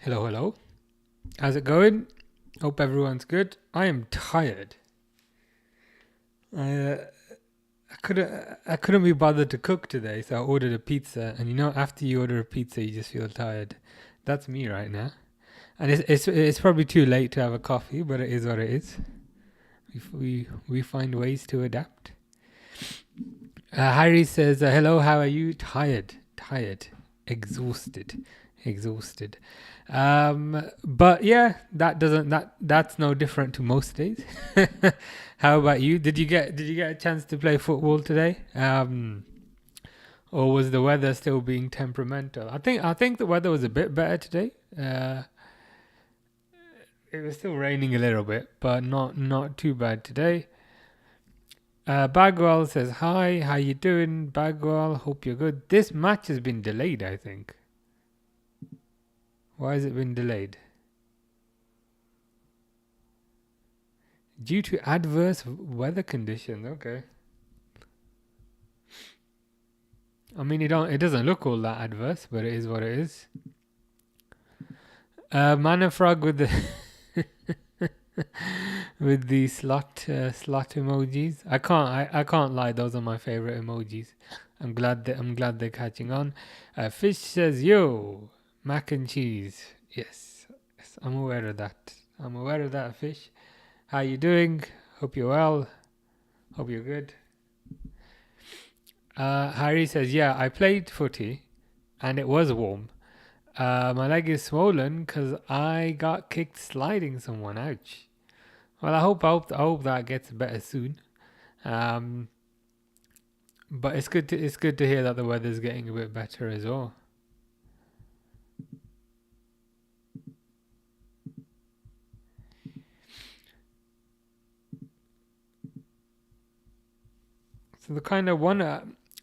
Hello, hello. How's it going? Hope everyone's good. I am tired. I couldn't be bothered to cook today, so I ordered a pizza. And after you order a pizza, you just feel tired. That's me right now. And it's probably too late to have a coffee, but it is what it is. We find ways to adapt. Harry says, "Hello, how are you? Tired, exhausted. But yeah, that's no different to most days. How about you? Did you get a chance to play football today? Or was the weather still being temperamental? I think the weather was a bit better today. It was still raining a little bit, but not too bad today. Bagwell says, "Hi, how you doing, Bagwell? Hope you're good." This match has been delayed, I think. Why has it been delayed? Due to adverse weather conditions. Okay. I mean, it doesn't look all that adverse, but it is what it is. Mana Frog with the with the slot emojis. I can't lie. Those are my favorite emojis. I'm glad they're catching on. Fish says, "Yo, mac and cheese." Yes, I'm aware of that. Fish. How you doing? Hope you're well. Hope you're good. Harry says, "Yeah, I played footy, and it was warm. My leg is swollen because I got kicked sliding someone. Ouch. Well, I hope that gets better soon. But it's good to hear that the weather's getting a bit better as well." So the kind of one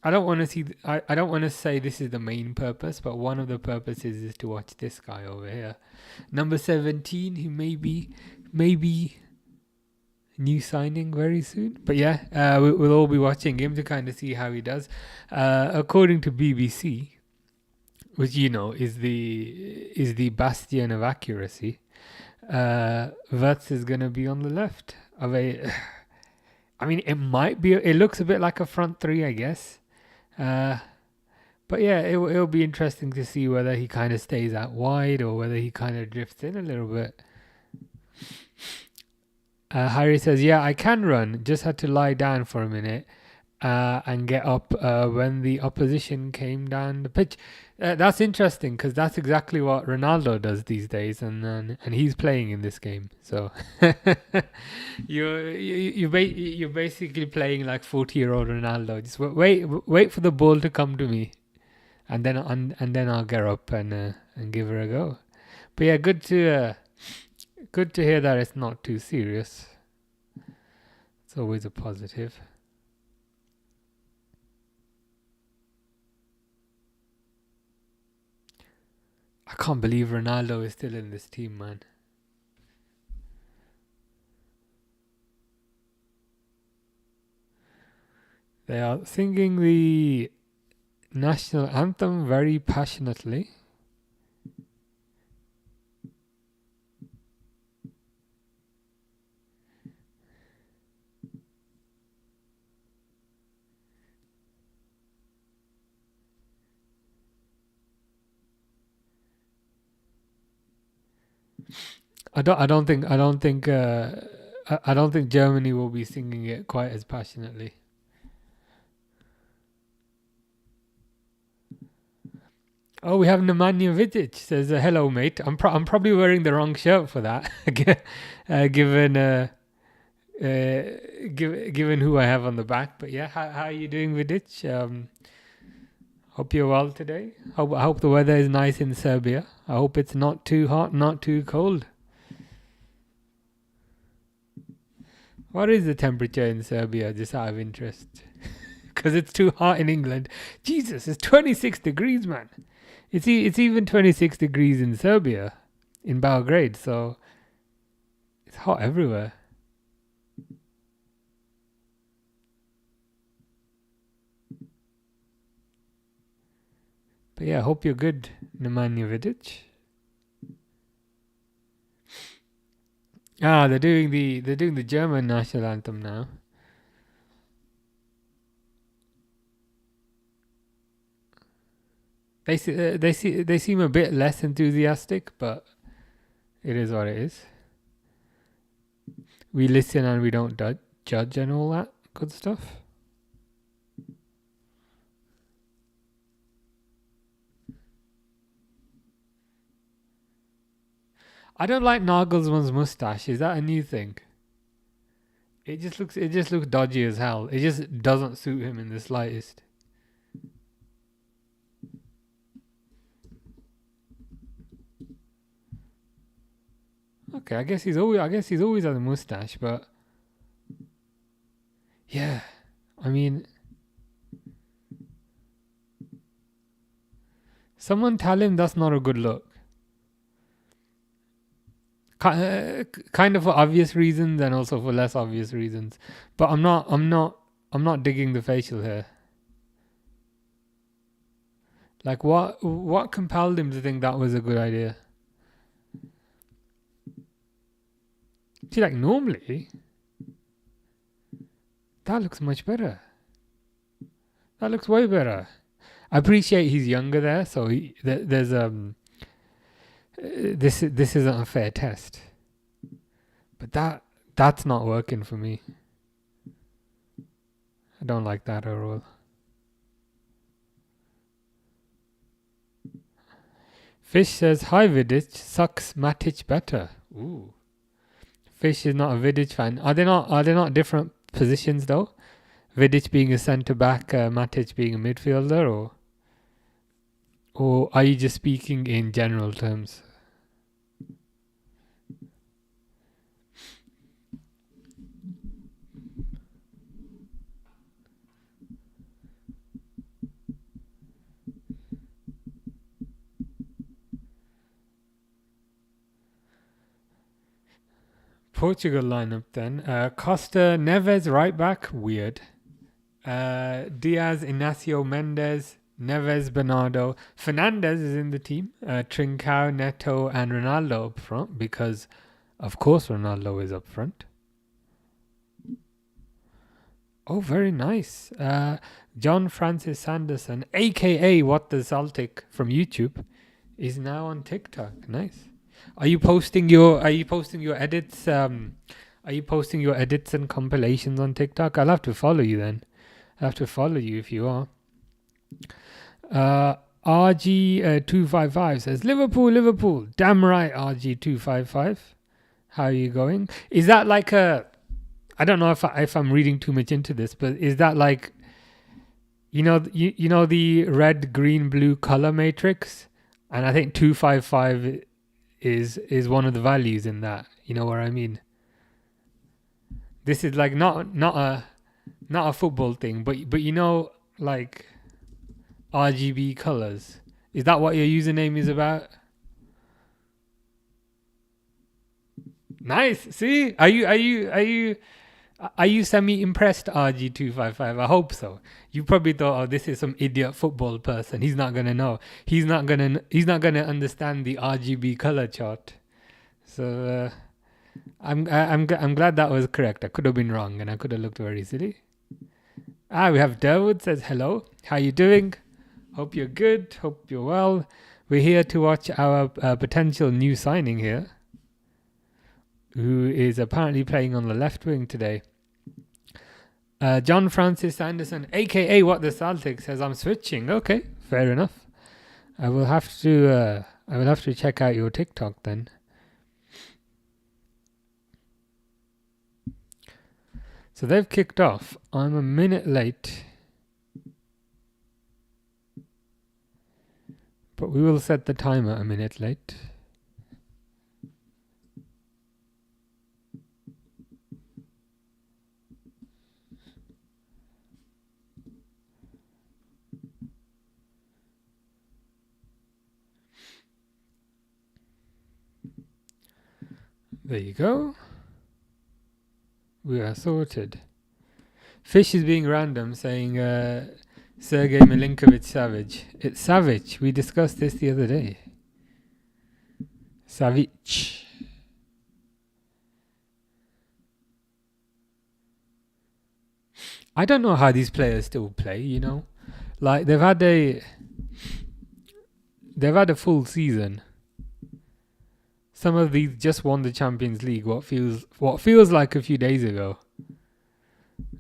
I don't want to say this is the main purpose, but one of the purposes is to watch this guy over here, number 17, who may be new signing very soon. But yeah, we'll all be watching him to kind of see how he does. According to BBC, which is the bastion of accuracy, Wirtz is going to be on the left of a. I mean, it might be. It looks a bit like a front three, I guess. But yeah, it'll be interesting to see whether he kind of stays out wide or whether he kind of drifts in a little bit. Harry says, "Yeah, I can run. Just had to lie down for a minute and get up when the opposition came down the pitch." That's interesting because that's exactly what Ronaldo does these days, and he's playing in this game. So you're basically playing like 40-year-old Ronaldo. Just wait for the ball to come to me, and then I'll get up and give her a go. But yeah, good to hear that it's not too serious. It's always a positive. I can't believe Ronaldo is still in this team, man. They are singing the national anthem very passionately. I don't think Germany will be singing it quite as passionately. Oh, we have Nemanja Vidic says, "Hello, mate." I'm probably wearing the wrong shirt for that, given who I have on the back. But yeah, how are you doing, Vidic? Hope you're well today. I hope the weather is nice in Serbia. I hope it's not too hot, not too cold. What is the temperature in Serbia, just out of interest? Because it's too hot in England. Jesus, it's 26 degrees, man. It's even 26 degrees in Serbia, in Belgrade, so it's hot everywhere. But yeah, I hope you're good, Nemanja Vidic. they're doing the German national anthem now. They seem a bit less enthusiastic, but it is what it is. We listen and we don't judge and all that good stuff. I don't like Nagelsmann's mustache. Is that a new thing? It just looks dodgy as hell. It just doesn't suit him in the slightest. Okay, I guess he's always had a mustache, but yeah, I mean, someone tell him that's not a good look. Kind of for obvious reasons and also for less obvious reasons. But I'm not digging the facial hair. Like what compelled him to think that was a good idea? See, like normally, that looks much better. That looks way better. I appreciate he's younger there, so there's this isn't a fair test. But that's not working for me. I don't like that at all. Fish says, "Hi Vidic, sucks Matic better." Ooh. Fish is not a Vidic fan. Are they not different positions though? Vidic being a centre back, Matic being a midfielder, or are you just speaking in general terms? Portugal lineup then. Costa, Neves right back, weird. Diaz, Inacio, Mendes, Neves, Bernardo. Fernandes is in the team. Trincao, Neto, and Ronaldo up front because, of course, Ronaldo is up front. Oh, very nice. John Francis Sanderson, aka What the Celtic from YouTube, is now on TikTok. Nice. Are you posting your edits? Are you posting your edits and compilations on TikTok? I'll have to follow you then. I'll have to follow you if you are. RG255 says Liverpool. Damn right, RG255. How are you going? Is that like a? I don't know if I'm reading too much into this, but is that like, you know the red, green, blue color matrix, and I think 255 is one of the values in that. You know what I mean? This is like not a football thing, but you know, like RGB colors. Is that what your username is about? Nice. See, are you semi-impressed, RG255? I hope so. You probably thought, oh, this is some idiot football person. He's not gonna know. He's not gonna understand the RGB color chart. So I'm glad that was correct. I could have been wrong, and I could have looked very silly. We have Derwood says hello. How you doing? Hope you're good. Hope you're well. We're here to watch our potential new signing here, who is apparently playing on the left wing today. John Francis Anderson, aka What the Celtic, says I'm switching. Okay, fair enough. I will have to check out your TikTok then. So they've kicked off. I'm a minute late, but we will set the timer a minute late. There you go. We are sorted. Fish is being random, saying Sergei Milinkovic Savage. It's Savage. We discussed this the other day. Savic. I don't know how these players still play. You know, like they've had a full season. Some of these just won the Champions League. What feels like a few days ago,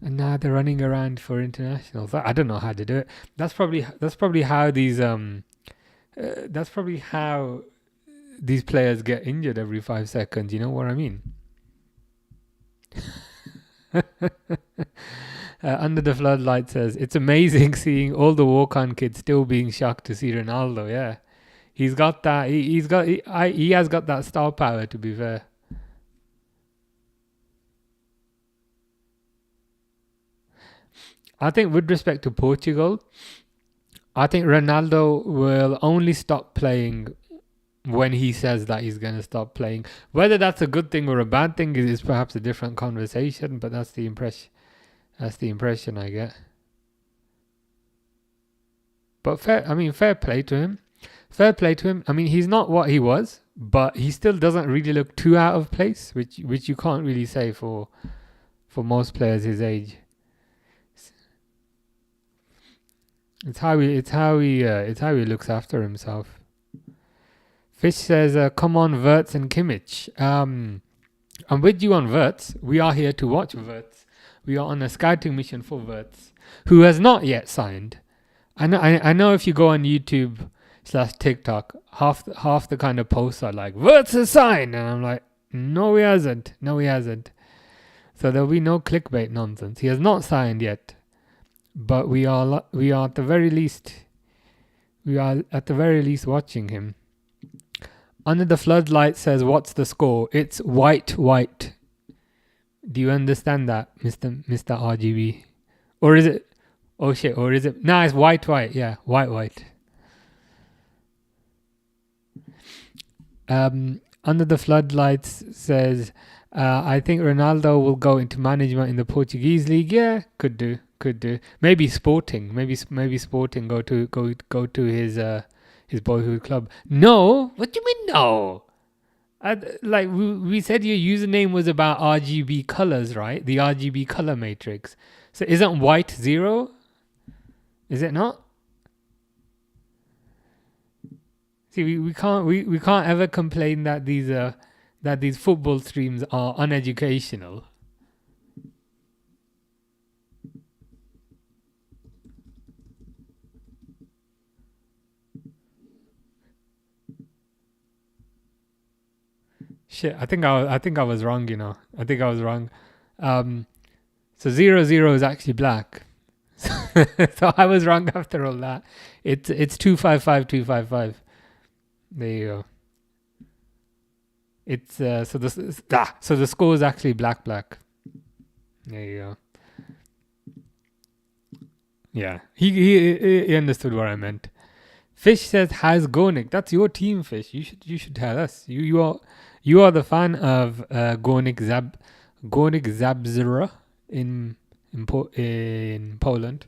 and now they're running around for internationals. I don't know how to do it. That's probably how these that's probably how these players get injured every 5 seconds. You know what I mean? Under the Floodlight says it's amazing seeing all the walk-on kids still being shocked to see Ronaldo. Yeah, he's got that. He has got that star power. To be fair. I think with respect to Portugal, I think Ronaldo will only stop playing when he says that he's going to stop playing. Whether that's a good thing or a bad thing is perhaps a different conversation, but that's the impression. That's the impression I get. But fair play to him. Fair play to him. I mean, he's not what he was, but he still doesn't really look too out of place, which you can't really say for most players his age. It's how he looks after himself. Fish says, "Come on, Wirtz and Kimmich." I'm with you on Wirtz. We are here to watch Wirtz. We are on a scouting mission for Wirtz, who has not yet signed. I know if you go on YouTube / TikTok, half the kind of posts are like, "Wirtz has signed," and I'm like, "No, he hasn't. No, he hasn't." So there'll be no clickbait nonsense. He has not signed yet. But we are at the very least watching him. Under the Floodlight says, "What's the score?" It's white. Do you understand that, Mr. RGB? Or is it? Oh shit! Or is it? Nah, it's white. Yeah, white. Under the Floodlights says, "I think Ronaldo will go into management in the Portuguese league." Yeah, could do. Maybe Sporting. Maybe Sporting go to his boyhood club. No, what do you mean no? Like we said, your username was about RGB colors, right? The RGB color matrix. So isn't white 0? Is it not? See, we can't ever complain that these football streams are uneducational. Shit, I think I was wrong. You know, I think I was wrong. So 0 is actually black. So I was wrong after all that. It's 255. There you go. It's so the score is actually black. There you go. Yeah, he understood what I meant. Fish says, "Has Gornik?" That's your team, Fish. You should tell us. You are the fan of Gornik Zabzera in Poland.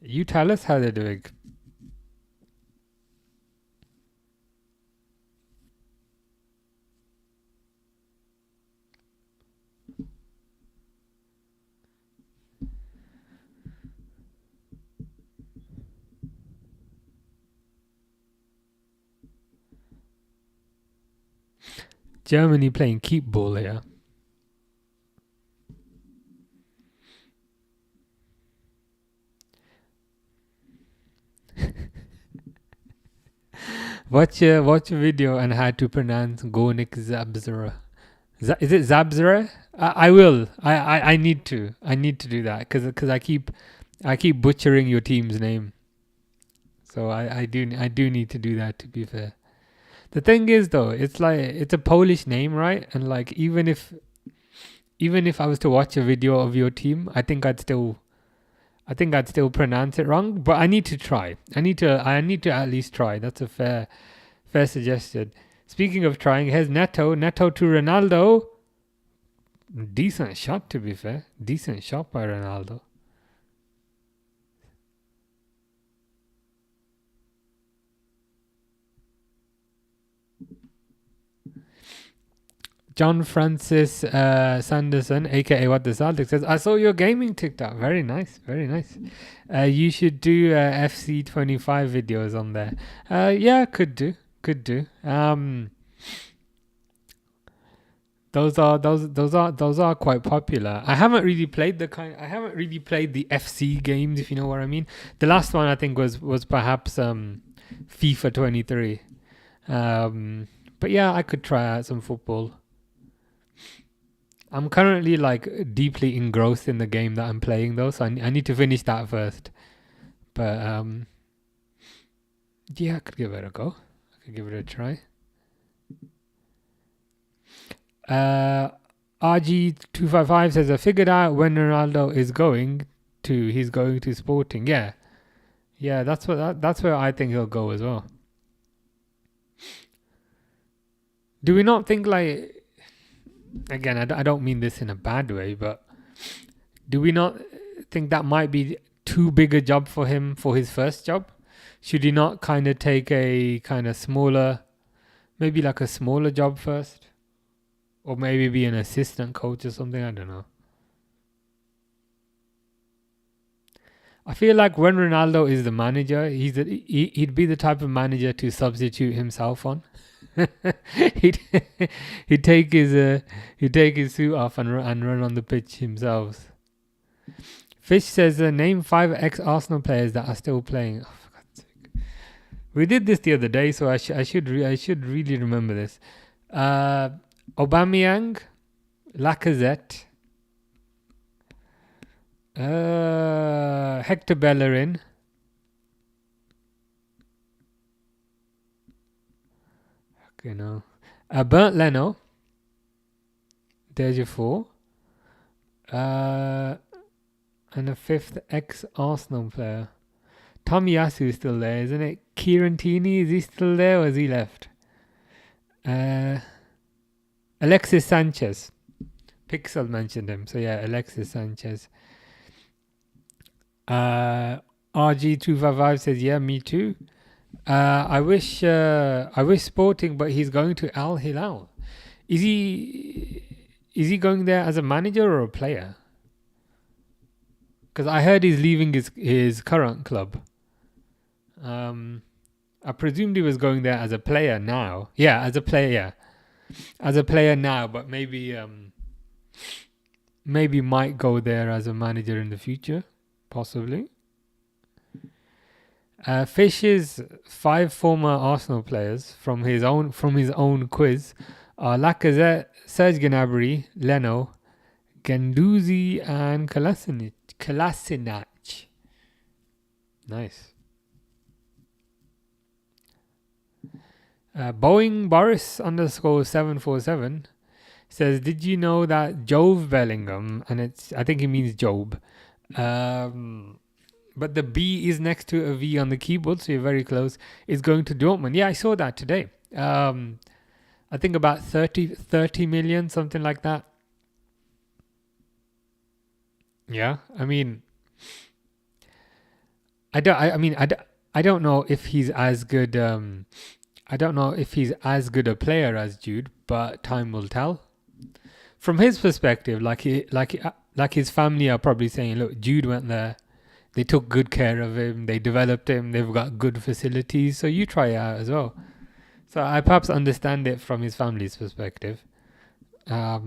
You tell us how they're doing. Germany playing keep ball here. Watch a video on how to pronounce Gornik Zabzera. Is it Zabzera? I will. I need to. I need to do that because I keep butchering your team's name. So I do need to do that, to be fair. The thing is though, it's like it's a Polish name, right? And like even if I was to watch a video of your team, I think I'd still pronounce it wrong. But I need to try. I need to at least try. That's a fair suggestion. Speaking of trying, here's Neto to Ronaldo. Decent shot, to be fair. Decent shot by Ronaldo. John Francis Sanderson, aka What the Celtic, says, I saw your gaming TikTok. Very nice, very nice. You should do FC25 videos on there. Yeah, could do. Those are quite popular. I haven't really played the FC games, if you know what I mean. The last one I think was perhaps FIFA 23. But yeah, I could try out some football. I'm currently like deeply engrossed in the game that I'm playing though, so I need to finish that first. But yeah, I could give it a go. I could give it a try. RG255 says, I figured out when Ronaldo is going to. He's going to Sporting. Yeah, that's where I think he'll go as well. Do we not think like? Again, I don't mean this in a bad way, but do we not think that might be too big a job for him for his first job? Should he not kind of take a kind of smaller, maybe like a smaller job first? Or maybe be an assistant coach or something, I don't know. I feel like when Ronaldo is the manager, he'd be the type of manager to substitute himself on. he'd take his suit off and run on the pitch himself. Fish says, name 5 ex-Arsenal players that are still playing. Oh, for God's sake. We did this the other day, so I should really remember this. Aubameyang, Lacazette, Hector Bellerin, Bernd Leno, there's your 4, and a 5th ex-Arsenal player. Tomiyasu is still there, isn't it? Kieran Tierney, is he still there or has he left? Alexis Sanchez. Pixel mentioned him. So yeah, Alexis Sanchez. RG255 says, yeah, me too. I wish Sporting, but he's going to Al Hilal. Is he going there as a manager or a player? Because I heard he's leaving his current club. I presumed he was going there as a player now. Yeah, as a player, yeah. As a player now, but maybe might go there as a manager in the future, possibly. Fish's 5 former Arsenal players from his own quiz are Lacazette, Serge Gnabry, Leno, Guendouzi, and Kolasinac. Nice. Boeing Boris _747 says, did you know that Jove Bellingham, and I think he means Job, but the B is next to a V on the keyboard, so you're very close, is going to Dortmund. Yeah, I saw that today. I think about 30 million, something like that. Yeah, I mean, I don't know if he's as good. I don't know if he's as good a player as Jude, but time will tell. From his perspective, like his family are probably saying, look, Jude went there, they took good care of him, they developed him, they've got good facilities, so you try it out as well. So I perhaps understand it from his family's perspective. How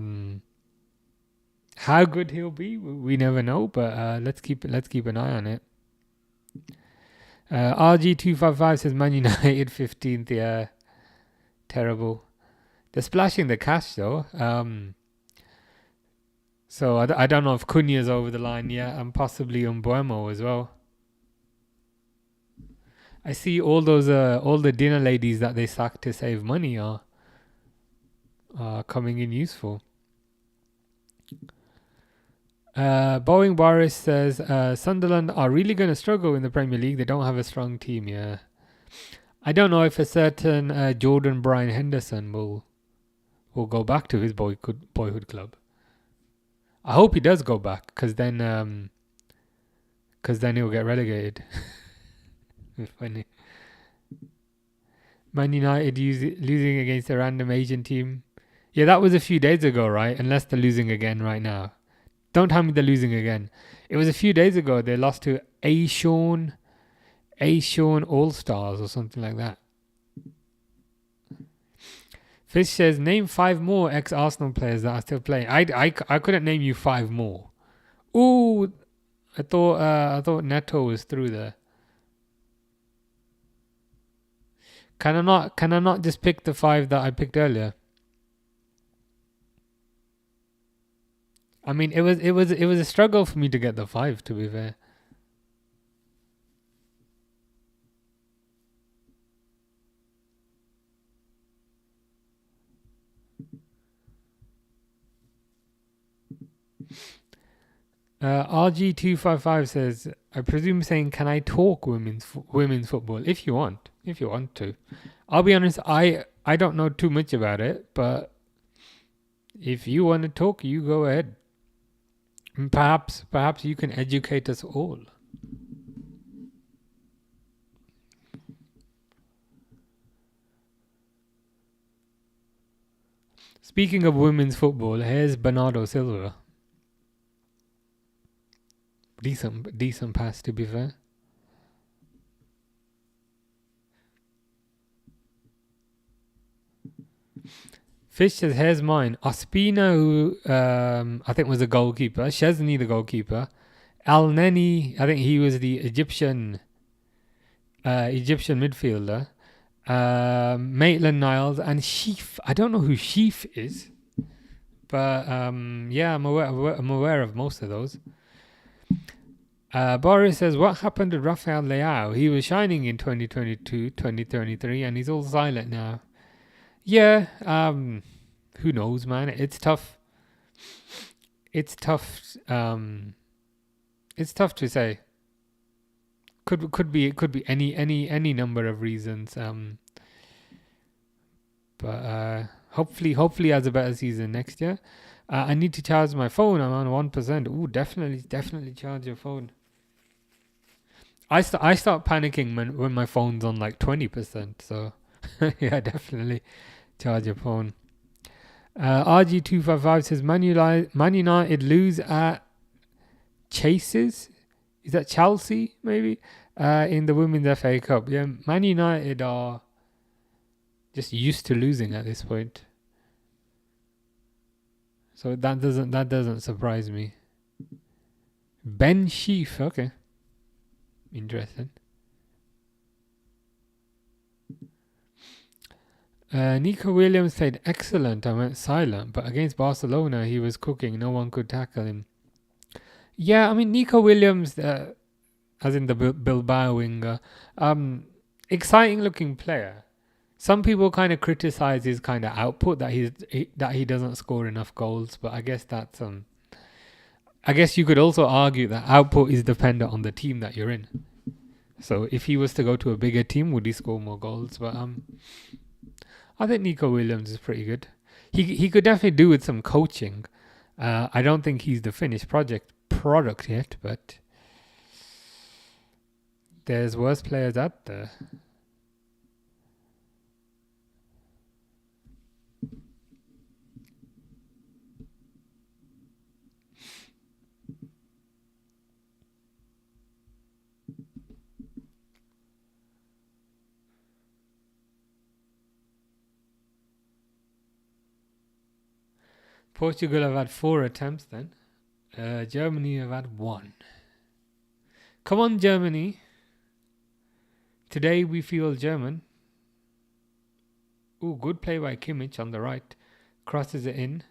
good he'll be, we never know, but let's keep an eye on it. RG255 says Man United 15th. Yeah, terrible. They're splashing the cash though. So I don't know if Cunha's over the line yet, and possibly Mbeumo as well. I see all the dinner ladies that they sacked to save money are coming in useful. Boeing Boris says Sunderland are really going to struggle in the Premier League. They don't have a strong team. Yeah, I don't know if a certain Jordan Bryan Henderson will go back to his boyhood club. I hope he does go back, because then he'll get relegated. Funny. Man United losing against a random Asian team. Yeah, that was a few days ago, right? Unless they're losing again right now. Don't tell me they're losing again. It was a few days ago. They lost to Aston All Stars or something like that. Fish says, name 5 more ex-Arsenal players that are still playing. I couldn't name you 5 more. Ooh, I thought Neto was through there. Can I not just pick the 5 that I picked earlier? I mean, it was a struggle for me to get the 5, to be fair. RG255 says, I presume saying, can I talk women's football? If you want to. I'll be honest, I don't know too much about it, but if you want to talk, you go ahead. Perhaps you can educate us all. Speaking of women's football, here's Bernardo Silva. Decent pass, to be fair. Fish says, here's mine. Ospina, who I think was the goalkeeper. Chesney, the goalkeeper. Al Neni, I think he was the Egyptian midfielder. Maitland Niles and Sheaf. I don't know who Sheaf is, but yeah, I'm aware of most of those. Boris says, what happened to Rafael Leao? He was shining in 2022, 2023, and he's all silent now. Yeah, who knows, man? It's tough. It's tough to say. Could be any number of reasons. But hopefully has a better season next year. I need to charge my phone. I'm on 1%. Ooh, definitely charge your phone. I start panicking when my phone's on like 20%. So yeah, definitely charge your phone. RG255 says Man United lose at Chases. Is that Chelsea maybe? In the Women's FA Cup. Yeah, Man United are just used to losing at this point. So that doesn't surprise me. Ben Sheaf, okay. Interesting. Nico Williams played excellent. I went silent, but against Barcelona, he was cooking. No one could tackle him. Yeah, I mean, Nico Williams, as in the Bilbao winger, exciting looking player. Some people kind of criticize his kind of output, that he doesn't score enough goals, but I guess that's I guess you could also argue that output is dependent on the team that you're in. So if he was to go to a bigger team, would he score more goals? But I think Nico Williams is pretty good. He could definitely do with some coaching. I don't think he's the finished product yet, but there's worse players out there. Portugal have had 4 attempts then. Germany have had 1. Come on, Germany. Today we feel German. Ooh, good play by Kimmich on the right. Crosses it in.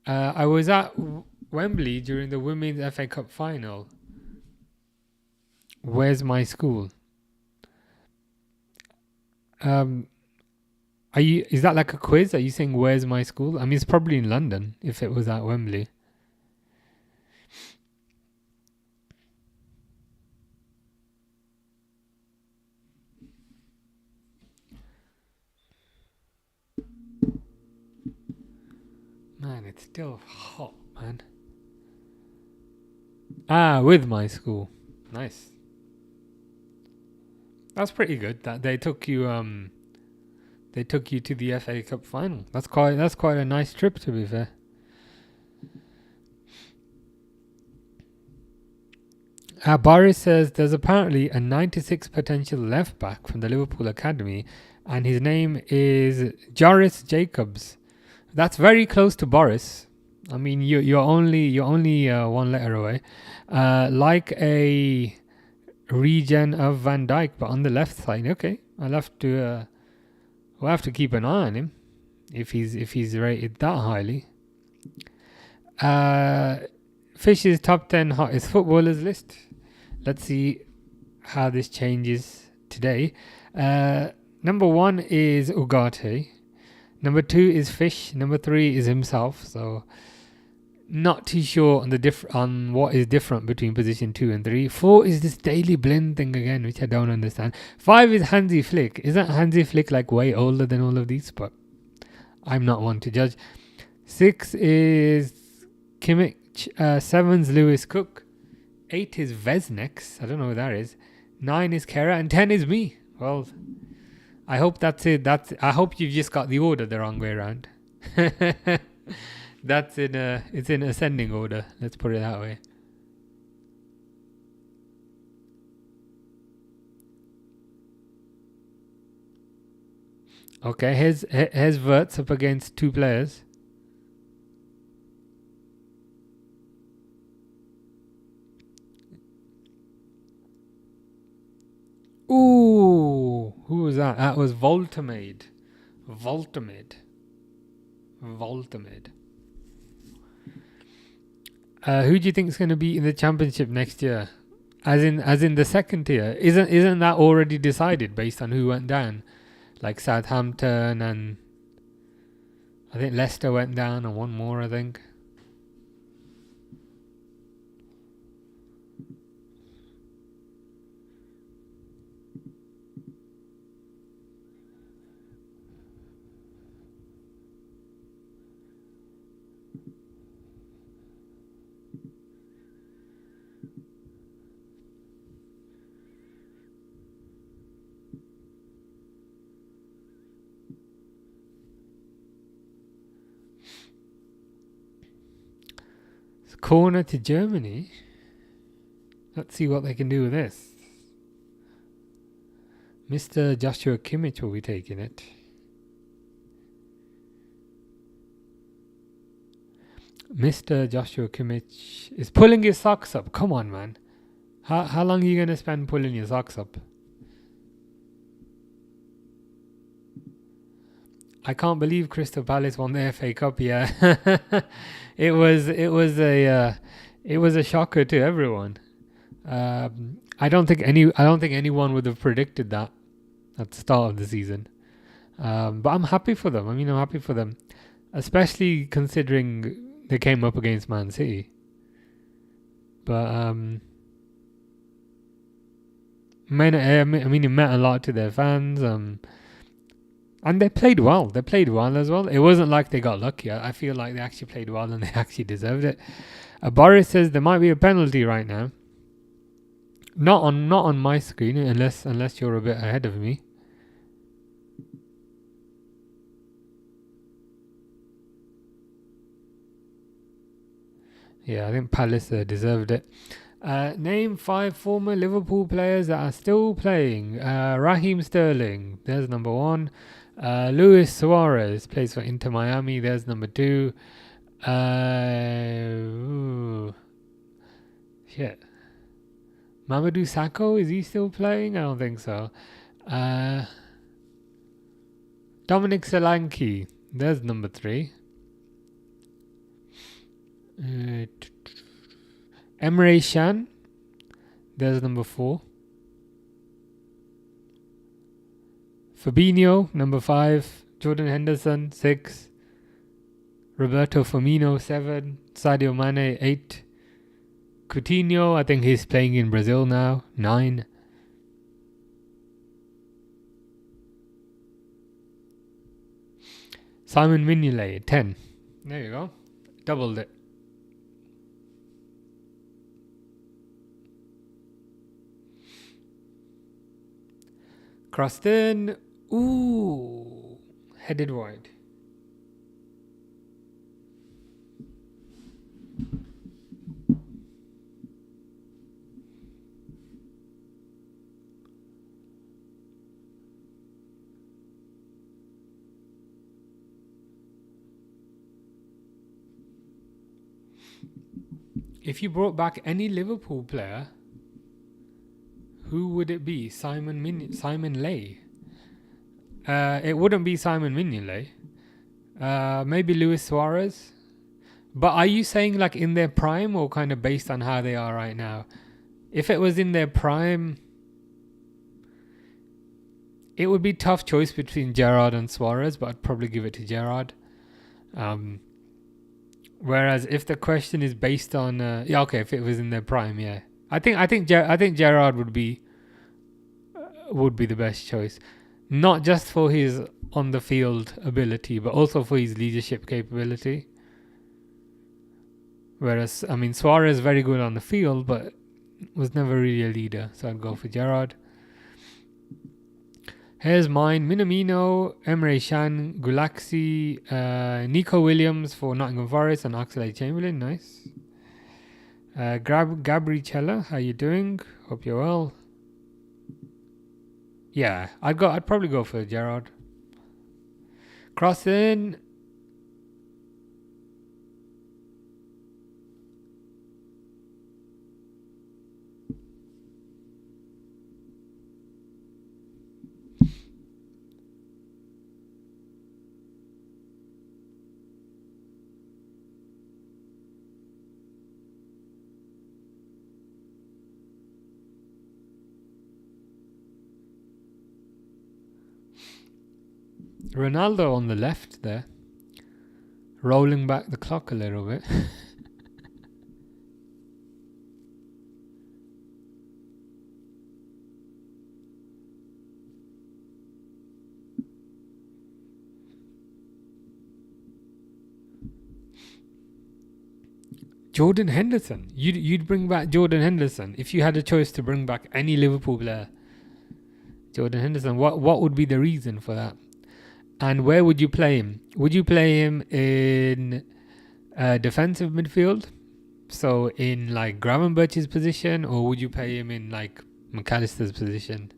I was at Wembley during the Women's FA Cup final. Where's my school? Is that like a quiz? Are you saying where's my school? I mean, it's probably in London if it was at Wembley. Man, it's still hot, man. With my school. Nice. That's pretty good. That they took you to the FA Cup final. That's quite a nice trip, to be fair. Boris says there's apparently a 96 potential left back from the Liverpool academy, and his name is Joris Jacobs. That's very close to Boris. I mean, you're only one letter away. Like a regen of Van Dijk, but on the left side. Okay, we'll have to keep an eye on him if he's rated that highly. Fish's top 10 hottest footballers list. Let's see how this changes today. Number 1 is Ugarte. Number 2 is Fish. Number 3 is himself. So not too sure on what is different between position 2 and 3. 4 is this Daily Blind thing again, which I don't understand. 5 is Hansi Flick. Isn't Hansi Flick like way older than all of these? But I'm not one to judge. 6 is Kimmich. 7's Lewis Cook. 8 is Vesnex. I don't know who that is. 9 is Kera. And 10 is me. Well, I hope that's it. I hope you've just got the order the wrong way around. It's in ascending order. Let's put it that way. Okay, here's Wirtz up against 2 players. Ooh, who was that? That was Voltamade. Who do you think is going to be in the championship next year? As in the second tier? Isn't that already decided based on who went down? Like Southampton, and I think Leicester went down, and one more, I think. Corner to Germany. Let's see what they can do with this. Mr. Joshua Kimmich will be taking it. Mr. Joshua Kimmich is pulling his socks up. Come on, man. How long are you going to spend pulling your socks up? I can't believe Crystal Palace won the FA Cup. Yeah, it was a shocker to everyone. I don't think anyone would have predicted that at the start of the season. But I'm happy for them. I'm happy for them, especially considering they came up against Man City. But it meant a lot to their fans. And they played well. They played well as well. It wasn't like they got lucky. I feel like they actually played well and they actually deserved it. Boris says there might be a penalty right now. Not on my screen, unless you're a bit ahead of me. Yeah, I think Palace deserved it. Name 5 former Liverpool players that are still playing. Raheem Sterling, there's number 1. Luis Suarez plays for Inter Miami, there's number 2. Shit. Mamadou Sakho, is he still playing? I don't think so. Dominic Solanke, there's number 3. Emre Can, there's number 4. Fabinho, number 5. Jordan Henderson, 6. Roberto Firmino, 7. Sadio Mane, 8. Coutinho, I think he's playing in Brazil now, 9. Simon Mignolet, 10. There you go. Doubled it. Crossed in. Ooh. Headed wide. If you brought back any Liverpool player, who would it be? Simon Lay. It wouldn't be Simon Mignolet. Maybe Luis Suarez. But are you saying like in their prime or kind of based on how they are right now? If it was in their prime, it would be tough choice between Gerrard and Suarez, but I'd probably give it to Gerrard. Whereas if the question is based on if it was in their prime, I think Gerrard would be the best choice, not just for his on the field ability, but also for his leadership capability. Whereas Suarez is very good on the field, but was never really a leader, so I'd go for Gerrard. Here's mine: Minamino, Emre Can, Gulaxi, Nico Williams for Nottingham Forest, and Oxlade-Chamberlain. Nice. Gabrichella, how you doing? Hope you're well. Yeah, I'd probably go for Gerrard. Cross in. Ronaldo on the left there, rolling back the clock a little bit. Jordan Henderson. You'd bring back Jordan Henderson if you had a choice to bring back any Liverpool player. Jordan Henderson. What would be the reason for that? And where would you play him? Would you play him in defensive midfield? So in like Gravenberch's position, or would you play him in like McAllister's position?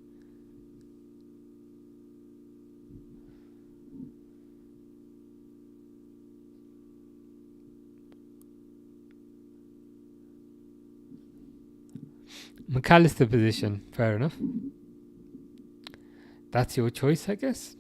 McAllister position, fair enough. That's your choice, I guess.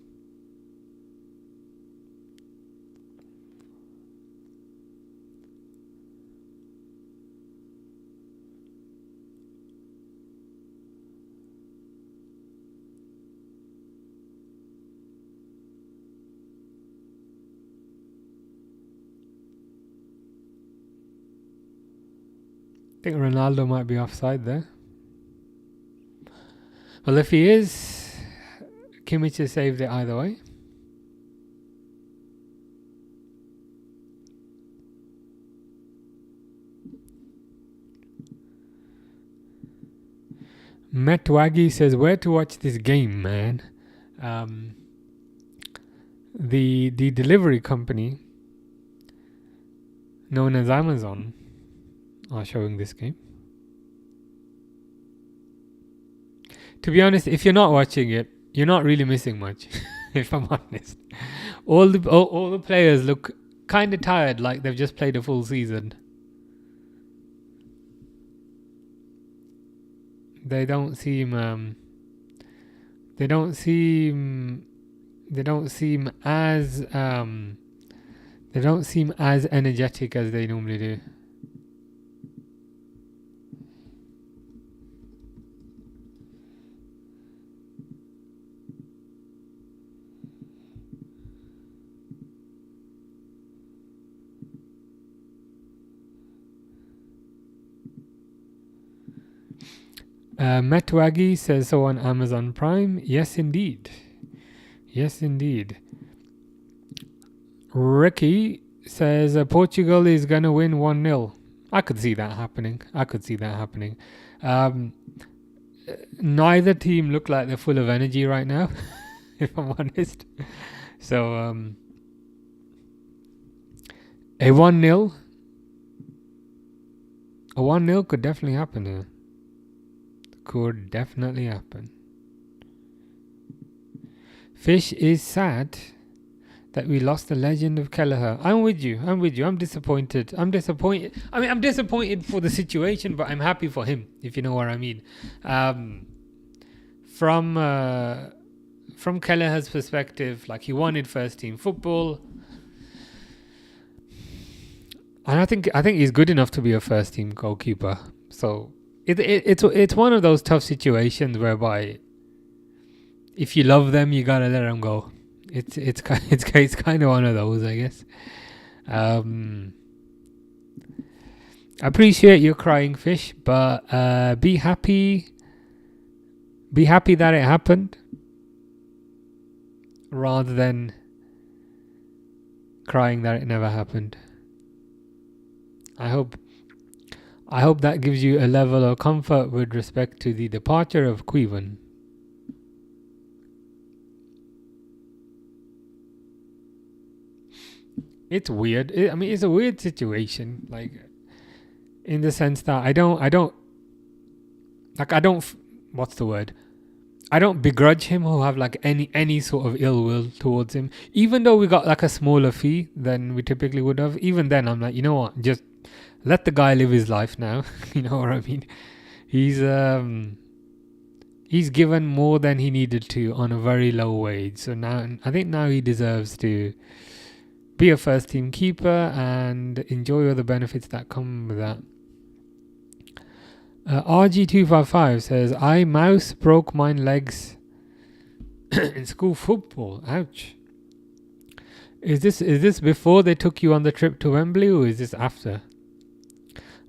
I think Ronaldo might be offside there. Well, if he is, Kimmich has saved it either way. Metwagi says, where to watch this game, man? The delivery company known as Amazon are showing this game. To be honest, if you're not watching it, you're not really missing much. If I'm honest, all the players look kind of tired, like they've just played a full season. They don't seem as energetic as they normally do. Metwagi says so on Amazon Prime. Yes, indeed. Yes, indeed. Ricky says Portugal is going to win 1-0. I could see that happening. neither team look like they're full of energy right now, if I'm honest. So a 1-0 could definitely happen here. Could definitely happen. Fish is sad that we lost the legend of Kelleher. I'm with you. I'm disappointed. I mean, I'm disappointed for the situation, but I'm happy for him, if you know what I mean. From Kelleher's perspective, like, he wanted first team football, and I think he's good enough to be a first team goalkeeper. So it's one of those tough situations whereby if you love them, you gotta let them go. It's kind of one of those, I guess. I appreciate your crying, Fish, but be happy that it happened, rather than crying that it never happened. I hope that gives you a level of comfort with respect to the departure of Cuivan. It's weird. It's a weird situation, like, in the sense that I don't what's the word? I don't begrudge him or have like any sort of ill will towards him. Even though we got like a smaller fee than we typically would have, even then I'm like, you know what? Just let the guy live his life now. You know what I mean? He's given more than he needed to on a very low wage. So now I think now he deserves to be a first team keeper and enjoy all the benefits that come with that. RG255 says, I mouse broke mine legs in school football. Ouch. Is this before they took you on the trip to Wembley, or is this after?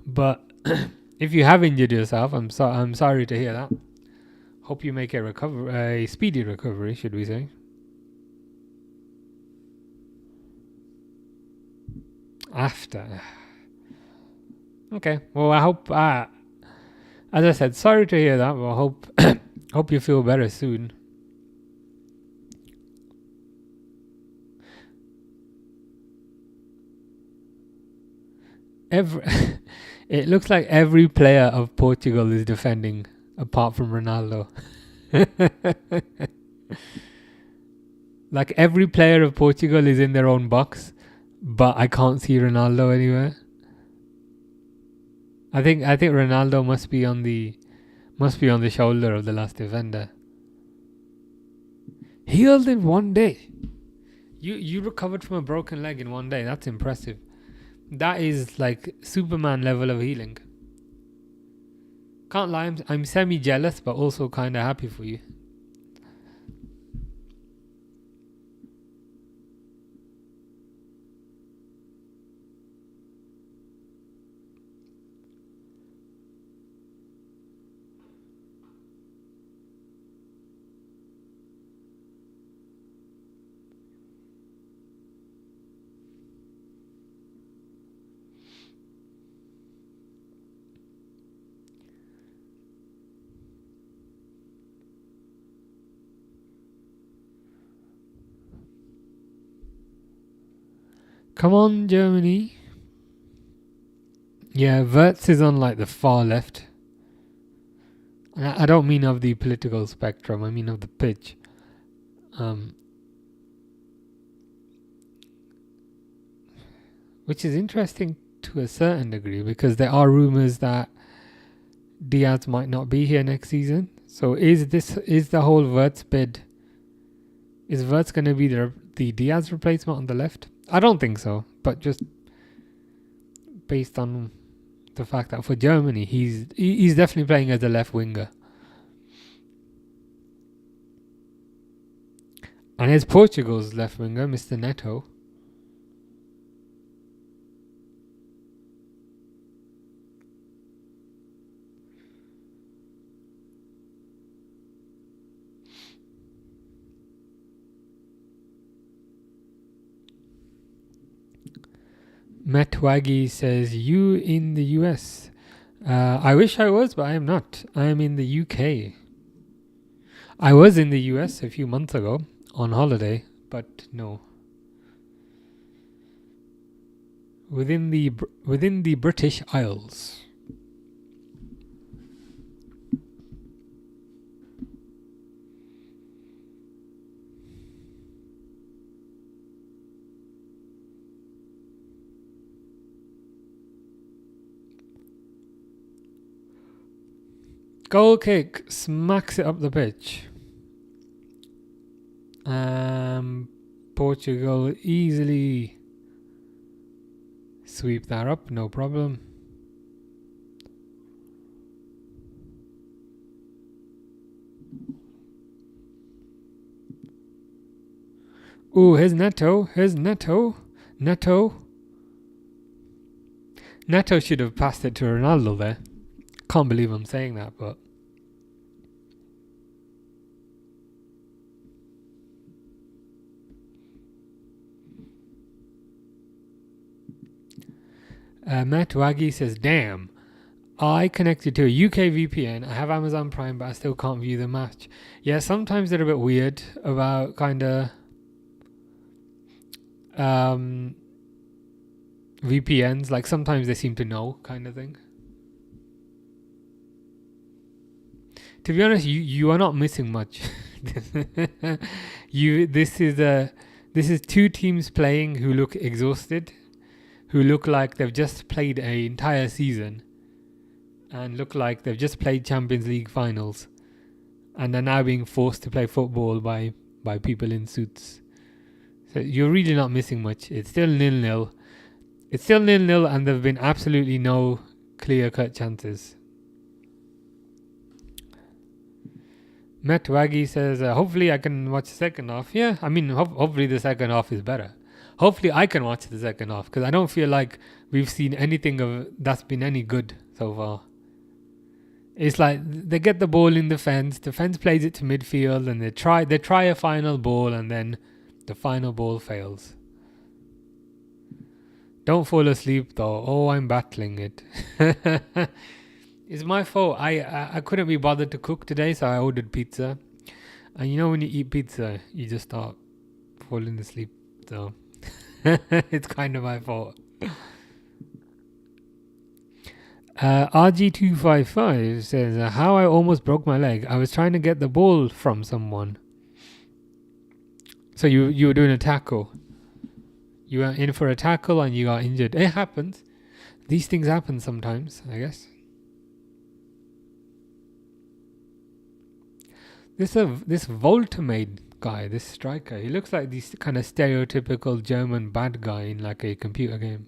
But if you have injured yourself, I'm sorry to hear that. Hope you make a speedy recovery, should we say. After. Okay. Well, I hope, as I said, sorry to hear that, but I hope you feel better soon. It looks like every player of Portugal is defending, apart from Ronaldo. Like, every player of Portugal is in their own box, but I can't see Ronaldo anywhere. I think Ronaldo must be on the shoulder of the last defender. Healed in one day. You recovered from a broken leg in one day. That's impressive. That is like Superman level of healing. Can't lie, I'm semi jealous, but also kind of happy for you. Come on, Germany. Yeah, Wirtz is on like the far left. I don't mean of the political spectrum, I mean of the pitch. Which is interesting to a certain degree, because there are rumours that Diaz might not be here next season. So is the whole Wirtz bid? Is Wirtz going to be the Diaz replacement on the left? I don't think so, but just based on the fact that for Germany, he's definitely playing as a left winger. And here's Portugal's left winger, Mr. Neto. Matt Waggy says, you in the US. I wish I was, but I am not. I am in the UK. I was in the US a few months ago on holiday, but no. Within the British Isles. Goal kick smacks it up the pitch. Portugal easily sweep that up, no problem. Ooh, here's Neto. Neto should have passed it to Ronaldo there. Can't believe I'm saying that, but Matt Waggy says, damn, I connected to a UK VPN. I have Amazon Prime, but I still can't view the match. Yeah, sometimes they're a bit weird about kind of VPNs. Like sometimes they seem to know, kind of thing. To be honest, you are not missing much. This is two teams playing who look exhausted, who look like they've just played an entire season and look like they've just played Champions League finals and are now being forced to play football by people in suits. So you're really not missing much. It's still 0-0. It's still 0-0 and there have been absolutely no clear-cut chances. Matt Waggy says, hopefully I can watch the second half. Yeah, I mean, hopefully the second half is better. Hopefully I can watch the second half because I don't feel like we've seen anything of that's been any good so far. It's like they get the ball in the fence plays it to midfield, and they try a final ball, and then the final ball fails. Don't fall asleep though. Oh, I'm battling it. It's my fault. I couldn't be bothered to cook today, so I ordered pizza. And you know when you eat pizza, you just start falling asleep. So it's kind of my fault. RG255 says, how I almost broke my leg. I was trying to get the ball from someone. So you were doing a tackle. You were in for a tackle and you got injured. It happens. These things happen sometimes, I guess. This Voltamade guy, this striker, he looks like this kind of stereotypical German bad guy in like a computer game.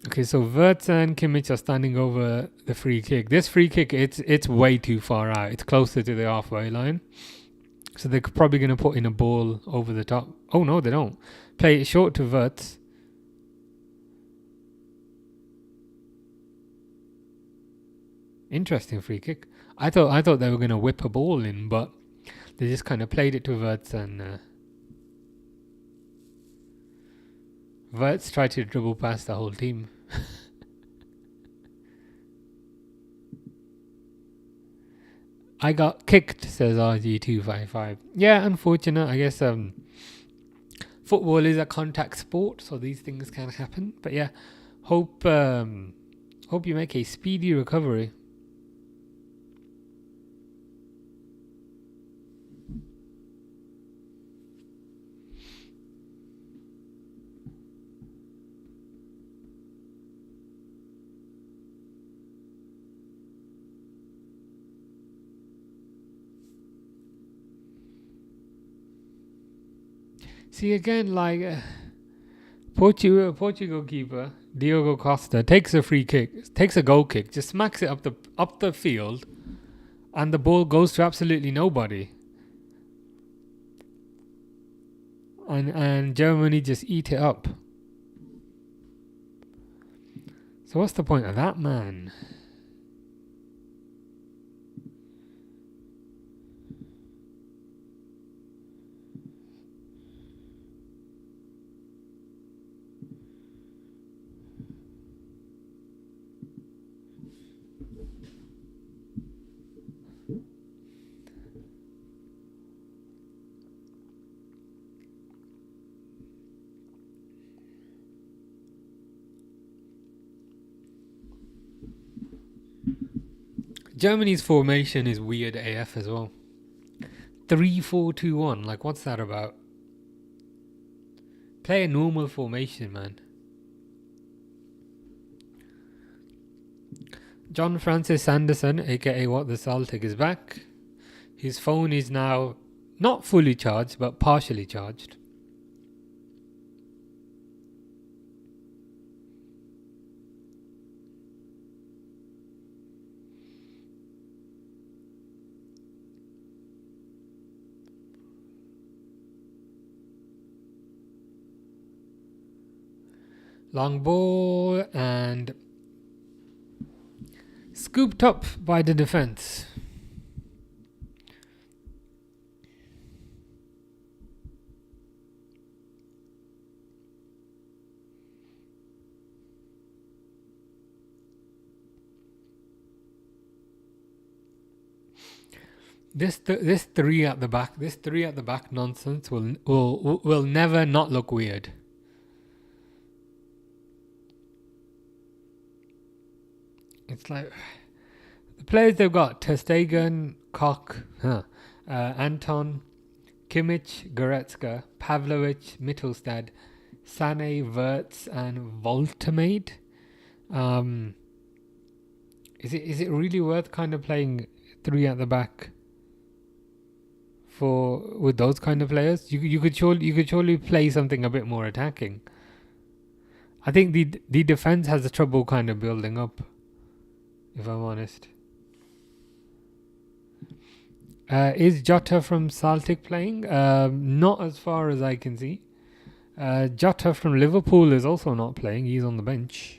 Okay, so Wirtz and Kimmich are standing over the free kick. This free kick, it's way too far out. It's closer to the halfway line. So they're probably going to put in a ball over the top. Oh no, they don't. Play it short to Wirtz. Interesting free kick. I thought they were going to whip a ball in, but they just kind of played it to Wirtz, and Wirtz tried to dribble past the whole team. I got kicked, says RG255. Yeah, unfortunate. I guess football is a contact sport, so these things can happen. But yeah, hope you make a speedy recovery. See again, like Portugal keeper Diogo Costa takes a free kick, takes a goal kick, just smacks it up the field, and the ball goes to absolutely nobody. And Germany just eat it up. So what's the point of that, man? Germany's formation is weird AF as well. 3-4-2-1. Like, what's that about? Play a normal formation, man. John Francis Sanderson, aka What the Celtic, is back. His phone is now not fully charged, but partially charged. Long ball and scooped up by the defence. This three at the back nonsense will never not look weird. It's like the players they've got: Ter Stegen, Koch, Anton, Kimmich, Goretzka, Pavlovic, Mittelstadt, Sané, Wirtz, and Voltemade. Is it really worth kind of playing three at the back with those kind of players? You could surely play something a bit more attacking. I think the defense has a trouble kind of building up, if I'm honest. Is Jota from Celtic playing? Not as far as I can see. Jota from Liverpool is also not playing. He's on the bench.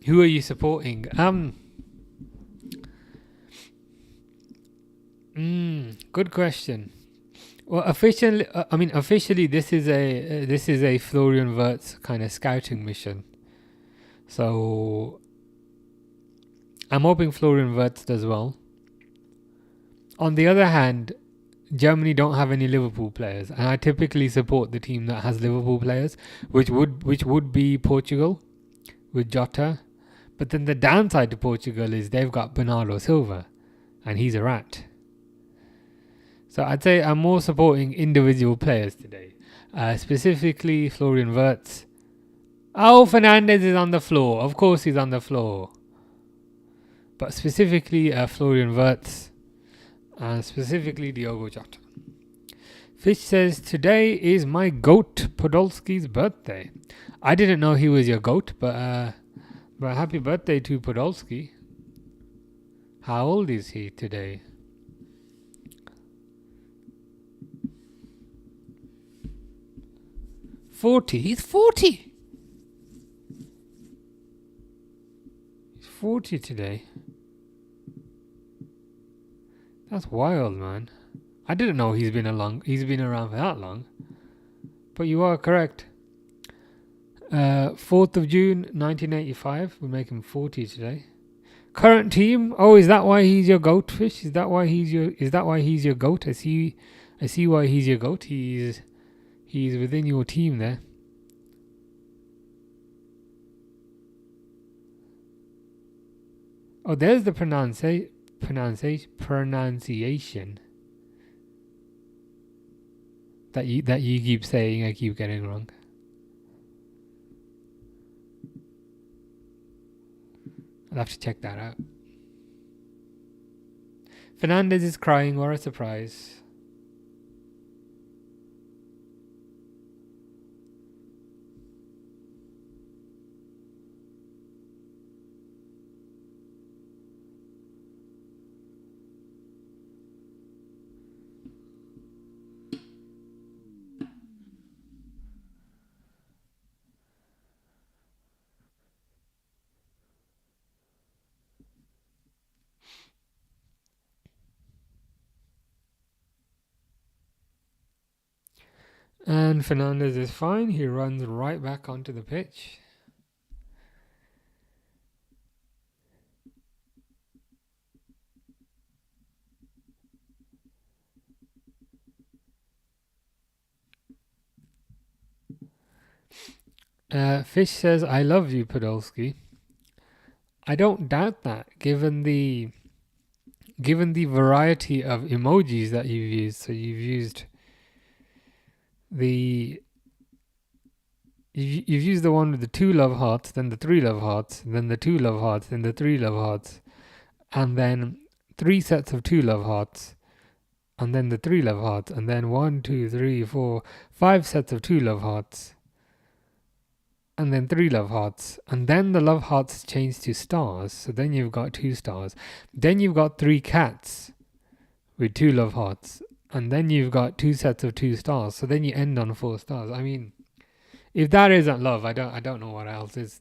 Who are you supporting? Good question. Well, officially, this is a Florian Wirtz kind of scouting mission. So I'm hoping Florian Wirtz does well. On the other hand, Germany don't have any Liverpool players, and I typically support the team that has Liverpool players, which would be Portugal with Jota. But then the downside to Portugal is they've got Bernardo Silva, and he's a rat. So I'd say I'm more supporting individual players today, specifically Florian Wirtz. Oh, Fernandes is on the floor. Of course he's on the floor. But specifically Florian Wirtz, and specifically Diogo Jota. Fish says, today is my goat Podolski's birthday. I didn't know he was your goat, but happy birthday to Podolski. How old is he today? He's 40. He's 40 today. That's wild, man. I didn't know he's been around for that long. But you are correct. 4th of June 1985 would make him 40 today. Current team? Oh, is that why he's your goat, Fish? Is that why he's your goat? I see why he's your goat. He's within your team there. Oh, there's the pronunciation that you keep saying. I keep getting wrong. I'll have to check that out. Fernandes is crying. What a surprise. And Fernandez is fine. He runs right back onto the pitch. Fish says, "I love you, Podolski." I don't doubt that, given the variety of emojis that you've used. So the you've used the one with the 2 love hearts, then the 3 love hearts, then the 2 love hearts, then the 3 love hearts, and then 3 sets of 2 love hearts, and then the 3 love hearts, and then 1, 2, 3, 4, 5 sets of 2 love hearts, and then 3 love hearts, and then the love hearts change to stars, so then you've got 2 stars. Then you've got 3 cats with 2 love hearts, and then you've got 2 sets of 2 stars, so then you end on 4 stars. I mean, if that isn't love, I don't know what else is.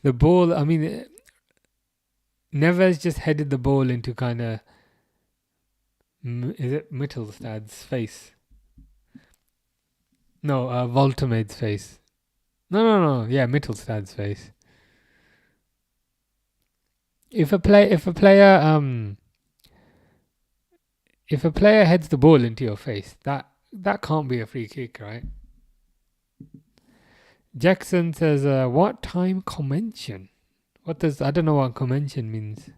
The ball, I mean, Neves just headed the ball into kind of, is it Mittelstad's face? No, Voltemade's face. No. Yeah, Mittelstad's face. If a player heads the ball into your face, that can't be a free kick, right? Jackson says, "What time convention?" I don't know what convention means.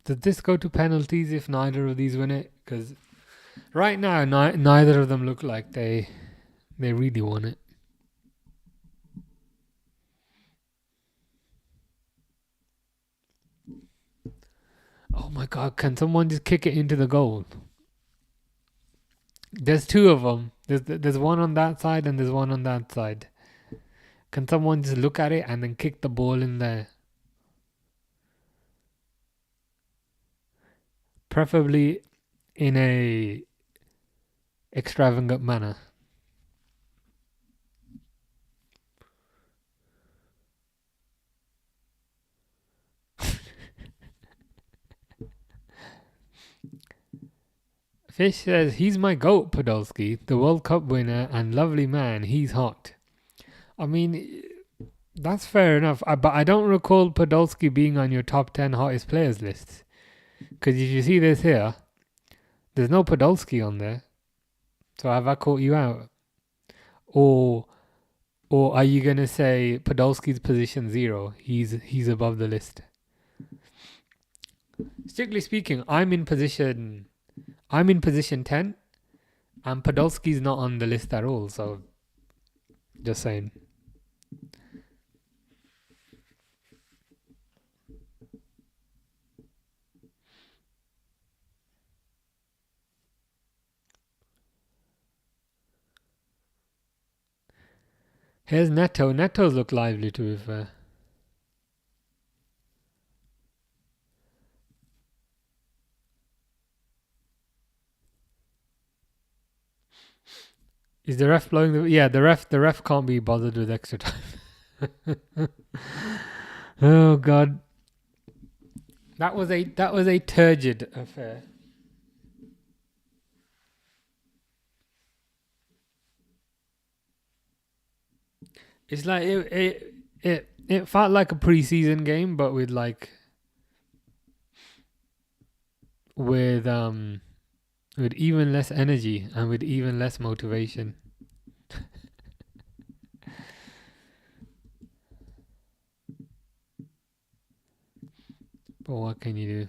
Does this go to penalties if neither of these win it? Because right now, neither of them look like they really won it. Oh my God! Can someone just kick it into the goal? There's 2 of them. There's one on that side and there's one on that side. Can someone just look at it and then kick the ball in there? Preferably in a extravagant manner. Fish says, "He's my GOAT, Podolski, the World Cup winner and lovely man. He's hot." I mean, that's fair enough. But I don't recall Podolski being on your top 10 hottest players list. Because if you see this here, there's no Podolski on there. So have I caught you out? Or are you gonna say Podolski's position 0? He's above the list. Strictly speaking, I'm in position 10, and Podolski's not on the list at all. So just saying. Here's Neto. Neto's look lively, to be fair. Is the ref blowing the? Yeah, the ref can't be bothered with extra time. Oh God, that was a turgid affair. It's like it felt like a preseason game, but with with even less energy and with even less motivation. But what can you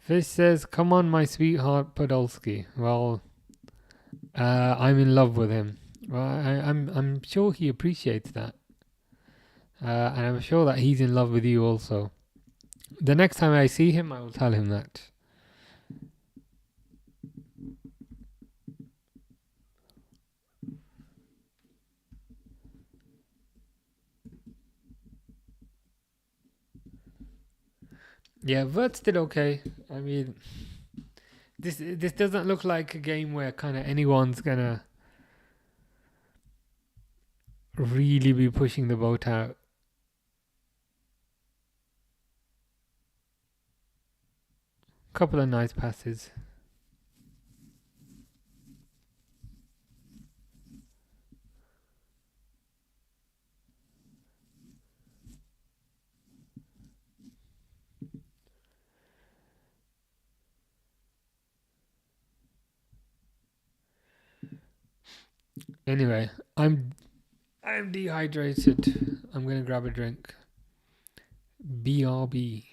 do? Fish says, "Come on, my sweetheart Podolski." Well, I'm in love with him. Well, I'm sure he appreciates that, and I'm sure that he's in love with you also. The next time I see him, I will tell him that. Yeah, Wirtz did okay. I mean, this doesn't look like a game where kind of anyone's gonna really be pushing the boat out. Couple of nice passes. Anyway, I'm dehydrated. I'm gonna grab a drink. BRB.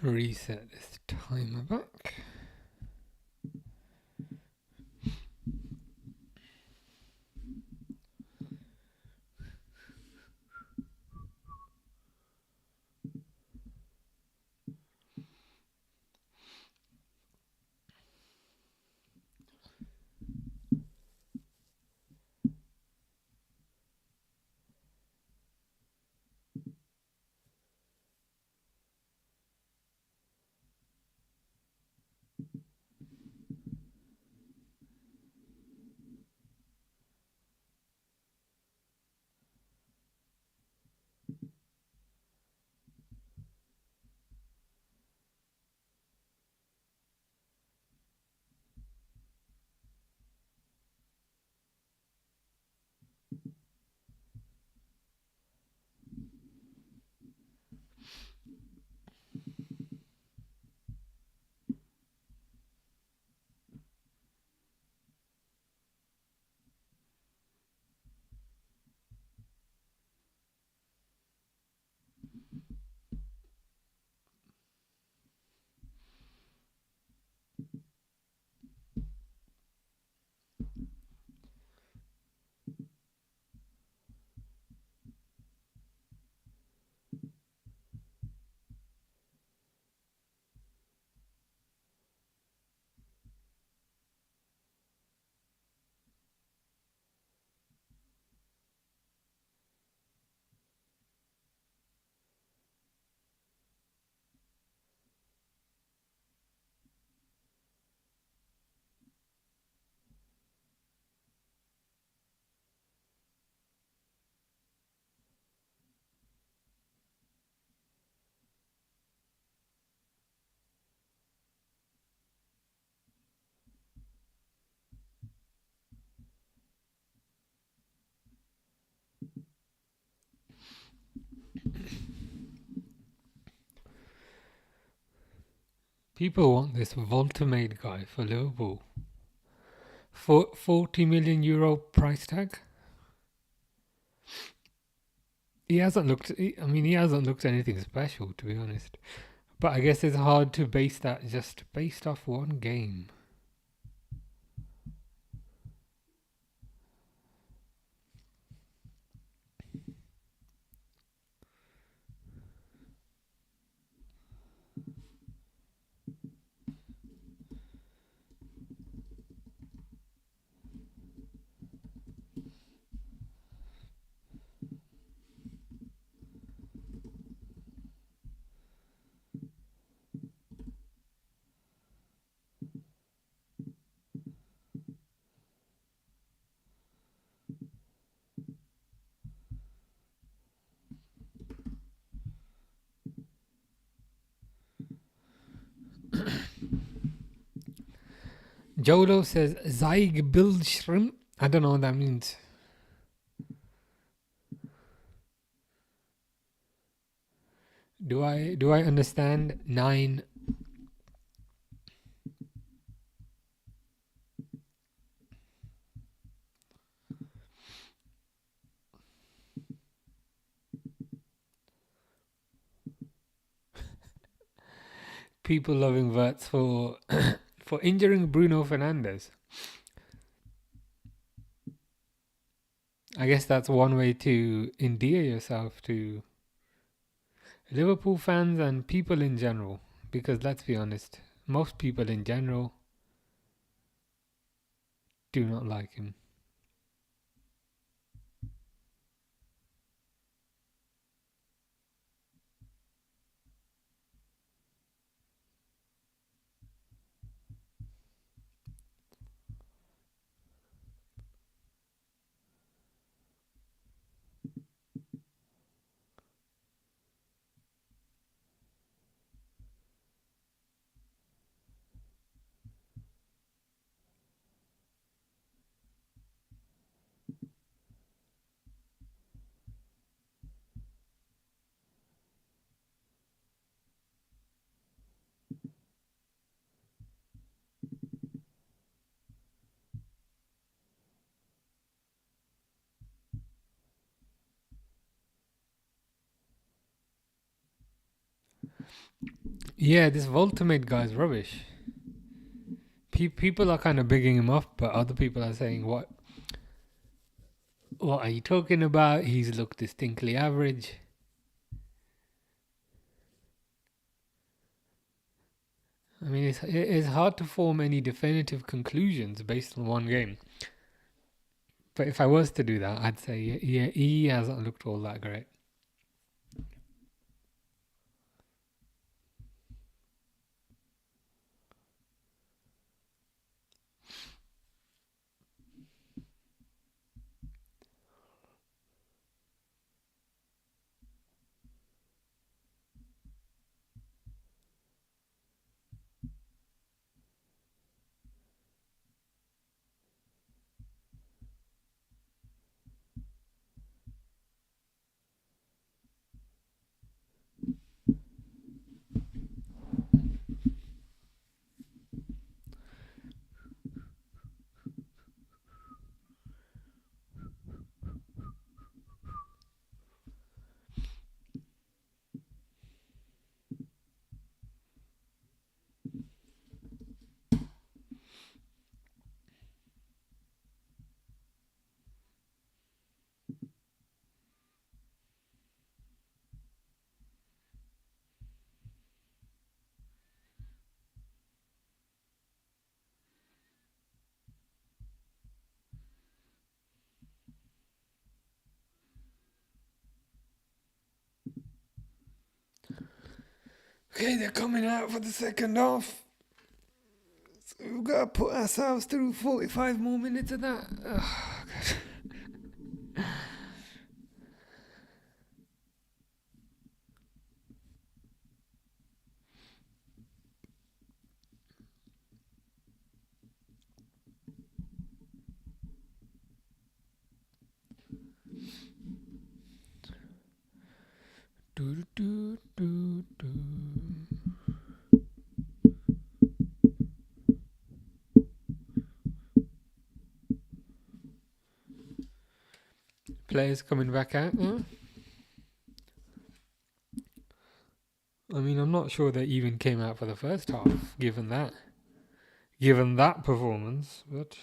Reset this timer back. People want this Voltamade guy for Liverpool. For €40 million price tag. He hasn't looked. He hasn't looked anything special, to be honest. But I guess it's hard to base that just based off one game. Jolo says Zeig Bildschirm. I don't know what that means. Do I understand 9? People loving Wirtz for for injuring Bruno Fernandes. I guess that's one way to endear yourself to Liverpool fans and people in general. Because let's be honest, most people in general do not like him. Yeah, this Voltimate guy's rubbish. People are kind of bigging him up, but other people are saying, what are you talking about? He's looked distinctly average. I mean, it's hard to form any definitive conclusions based on one game. But if I was to do that, I'd say, yeah, he hasn't looked all that great. Okay, they're coming out for the second half. So we've got to put ourselves through 45 more minutes of that. Oh, do, do, do, do. Players coming back out now. I mean, I'm not sure they even came out for the first half, given that performance. But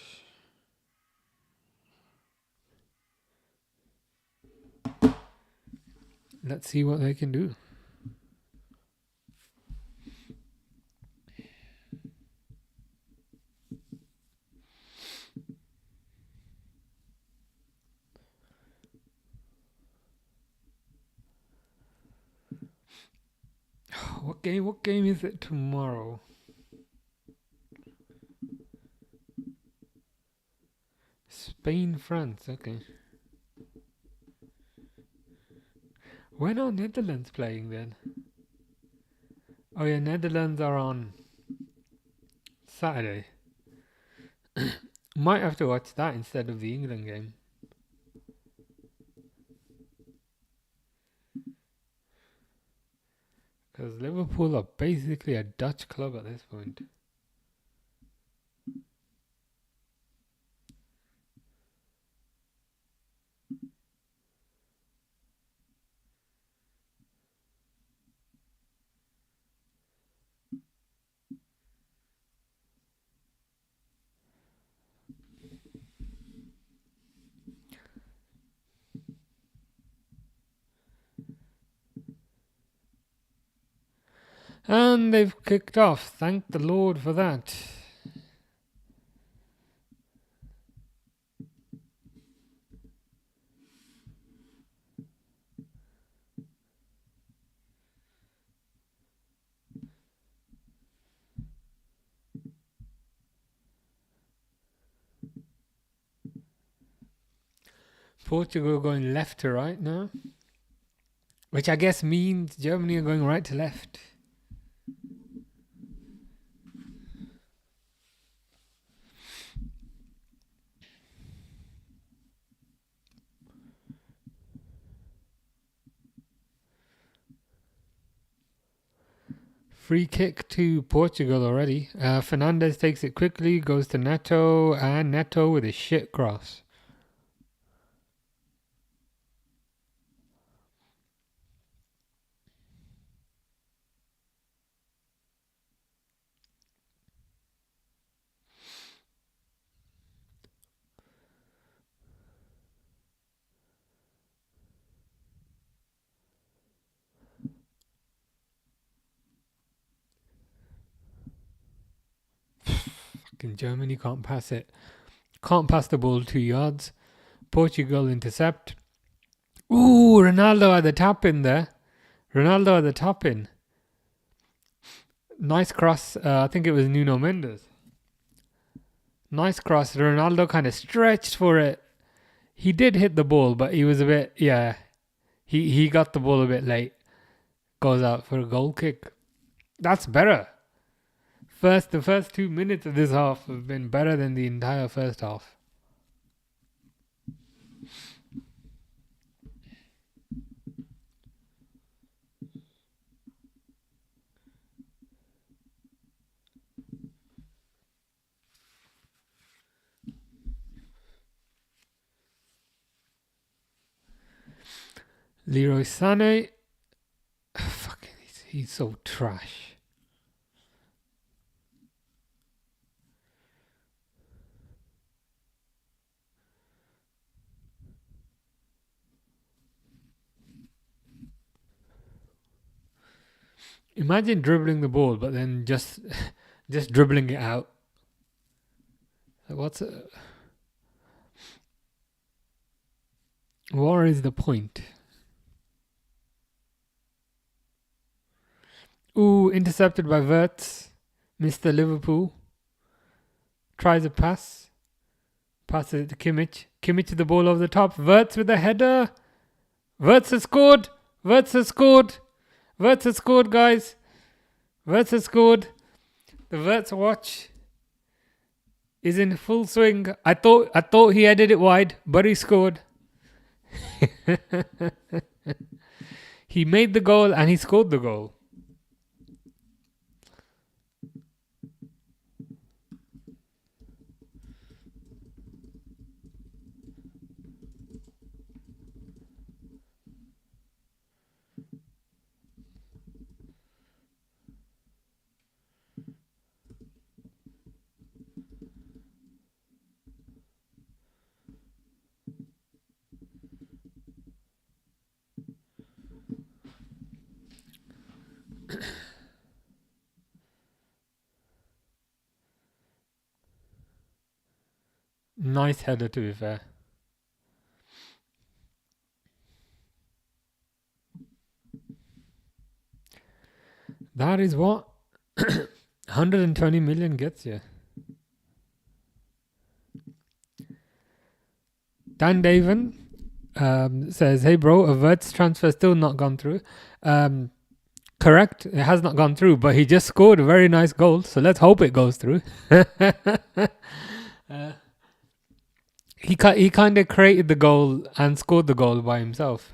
let's see what they can do. What game is it tomorrow? Spain, France. Okay. When are Netherlands playing then? Oh yeah, Netherlands are on Saturday. Might have to watch that instead of the England game. Because Liverpool are basically a Dutch club at this point. And they've kicked off. Thank the Lord for that. Portugal going left to right now. Which I guess means Germany are going right to left. Free kick to Portugal already. Fernandes takes it quickly, goes to Neto, and Neto with a shit cross. Fucking Germany can't pass it. Can't pass the ball 2 yards. Portugal intercept. Ooh, Ronaldo had the tap in there. Ronaldo had the tap in. Nice cross. I think it was Nuno Mendes. Nice cross. Ronaldo kind of stretched for it. He did hit the ball, but he was a bit, he got the ball a bit late. Goes out for a goal kick. That's better. The first 2 minutes of this half have been better than the entire first half. Leroy Sané. Fucking, he's so trash. Imagine dribbling the ball, but then just dribbling it out. What is the point? Ooh, intercepted by Wirtz. Mr. Liverpool. Tries a pass. Passes it to Kimmich. Kimmich to the ball over the top. Wirtz with a header. Wirtz has scored. Wirtz has scored. Wirtz has scored, guys. Wirtz has scored. The Wirtz watch is in full swing. I thought he headed it wide, but he scored. He made the goal and he scored the goal. Nice header, to be fair. That is what 120 million gets you. Dan Daven says, hey bro, a Wirtz transfer still not gone through. Correct, it has not gone through, but he just scored a very nice goal, so let's hope it goes through. He kind of created the goal and scored the goal by himself.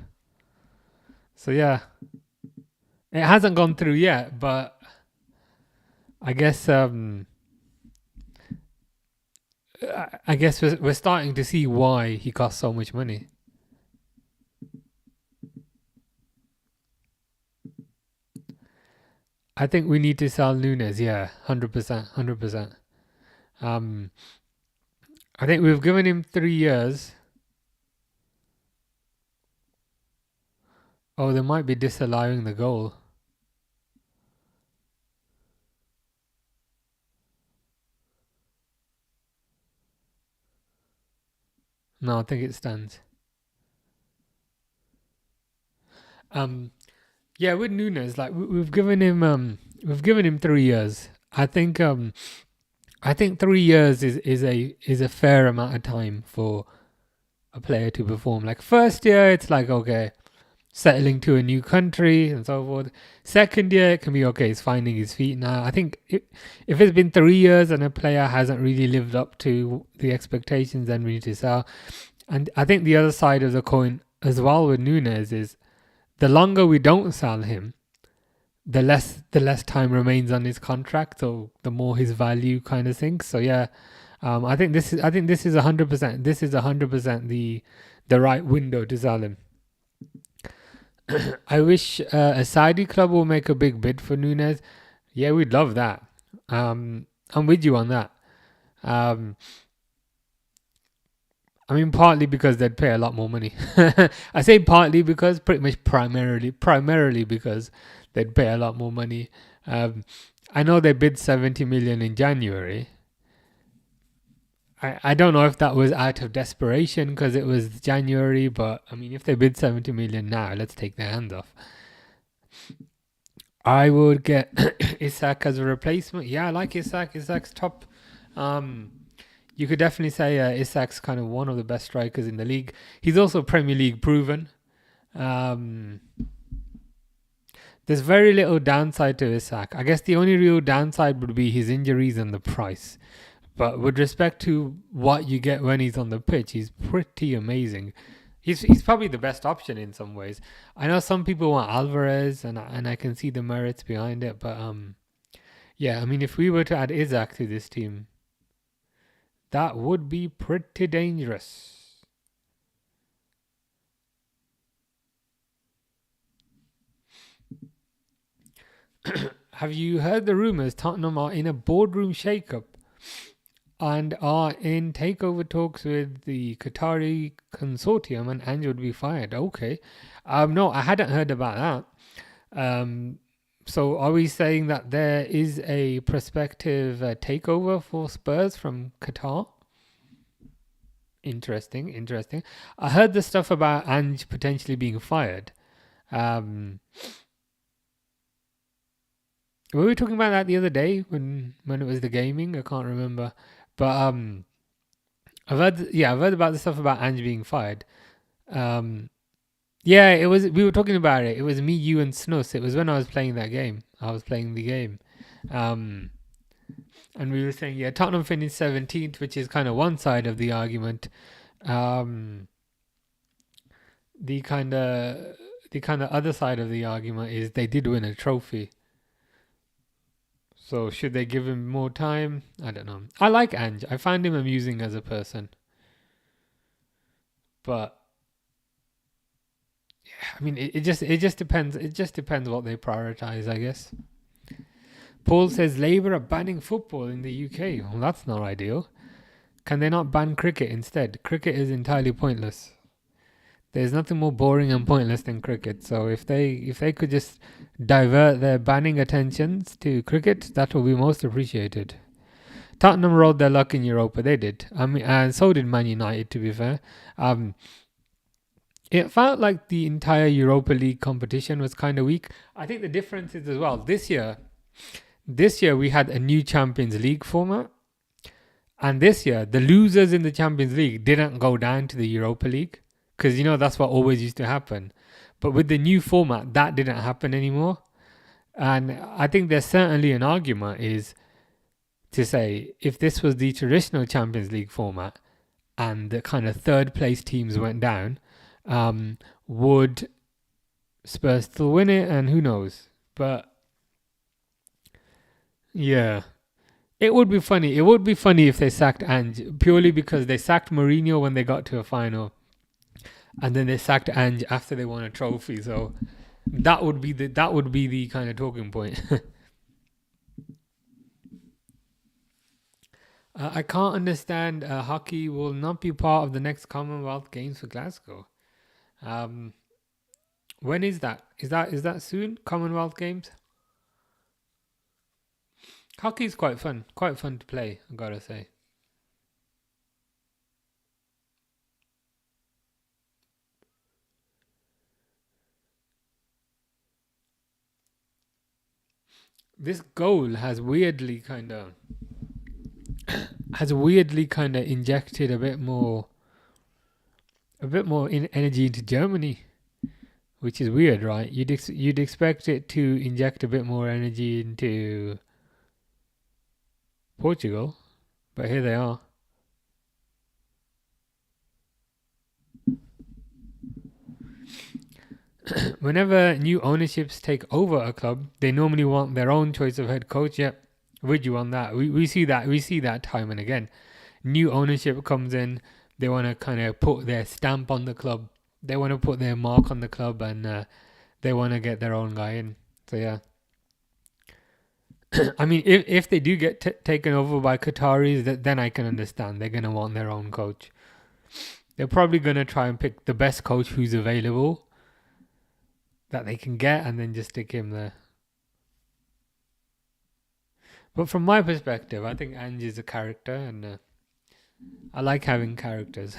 So yeah, it hasn't gone through yet, but I guess we're starting to see why he cost so much money. I think we need to sell Nunes. Yeah, 100%. I think we've given him 3 years. Oh, they might be disallowing the goal. No, I think it stands. Yeah, with Nunes, like we've given him 3 years. I think 3 years is a fair amount of time for a player to perform. Like first year, it's like okay, settling to a new country and so forth. Second year, it can be okay, he's finding his feet now. I think if it's been 3 years and a player hasn't really lived up to the expectations, then we need to sell. And I think the other side of the coin as well with Nunes is the longer we don't sell him, the less time remains on his contract, so the more his value kind of sinks. So yeah, I think this is 100%. This is 100% the right window to sell him. I wish a Saudi club will make a big bid for Nunes. Yeah, we'd love that. I'm with you on that. I mean, partly because they'd pay a lot more money. I say partly because, pretty much primarily because they'd pay a lot more money. I know they bid 70 million in January. I don't know if that was out of desperation because it was January, but I mean, if they bid 70 million now, let's take their hands off. I would get Isak as a replacement. Yeah, I like Isak. Isak's top. You could definitely say Isak's kind of one of the best strikers in the league. He's also Premier League proven. There's very little downside to Isak. I guess the only real downside would be his injuries and the price. But with respect to what you get when he's on the pitch, he's pretty amazing. He's probably the best option in some ways. I know some people want Alvarez, and I can see the merits behind it. But yeah, I mean, if we were to add Isak to this team, that would be pretty dangerous. Have you heard the rumours Tottenham are in a boardroom shake-up and are in takeover talks with the Qatari consortium, and Ange would be fired? Okay. No, I hadn't heard about that. So are we saying that there is a prospective takeover for Spurs from Qatar? Interesting. I heard the stuff about Ange potentially being fired. Were we talking about that the other day when it was the gaming? I can't remember. But I've heard about the stuff about Ange being fired. Yeah, it was. We were talking about it. It was me, you, and Snus. It was when I was playing that game. I was playing the game, and we were saying, yeah, Tottenham finished 17th, which is kind of one side of the argument. The kind of other side of the argument is they did win a trophy. So should they give him more time? I don't know. I like Ange. I find him amusing as a person. But yeah, I mean, it just depends. It just depends what they prioritize, I guess. Paul says Labour are banning football in the UK. Well, that's not ideal. Can they not ban cricket instead? Cricket is entirely pointless. There's nothing more boring and pointless than cricket. So if they could just divert their banning attentions to cricket, that will be most appreciated. Tottenham rolled their luck in Europa. They did. I mean, and so did Man United, to be fair. It felt like the entire Europa League competition was kind of weak. I think the difference is as well, this year we had a new Champions League format. And this year, the losers in the Champions League didn't go down to the Europa League. Because, that's what always used to happen. But with the new format, that didn't happen anymore. And I think there's certainly an argument is to say, if this was the traditional Champions League format and the kind of third place teams went down, would Spurs still win it? And who knows? But yeah, it would be funny. It would be funny if they sacked Ange purely because they sacked Mourinho when they got to a final. And then they sacked Ange after they won a trophy. So that would be the kind of talking point. I can't understand. Hockey will not be part of the next Commonwealth Games for Glasgow. When is that? Is that soon? Commonwealth Games. Hockey is quite fun to play, I gotta say. This goal has weirdly kind of injected a bit more in energy into Germany, which is weird, right? You'd expect it to inject a bit more energy into Portugal, but here they are. Whenever new ownerships take over a club, they normally want their own choice of head coach. Yep, with you on that. We see that time and again. New ownership comes in, they want to kind of put their stamp on the club. They want to put their mark on the club, and they want to get their own guy in. So yeah. I mean, if they do get taken over by Qataris, then I can understand. They're going to want their own coach. They're probably going to try and pick the best coach who's available that they can get and then just stick him there. But from my perspective, I think Ange is a character, and I like having characters.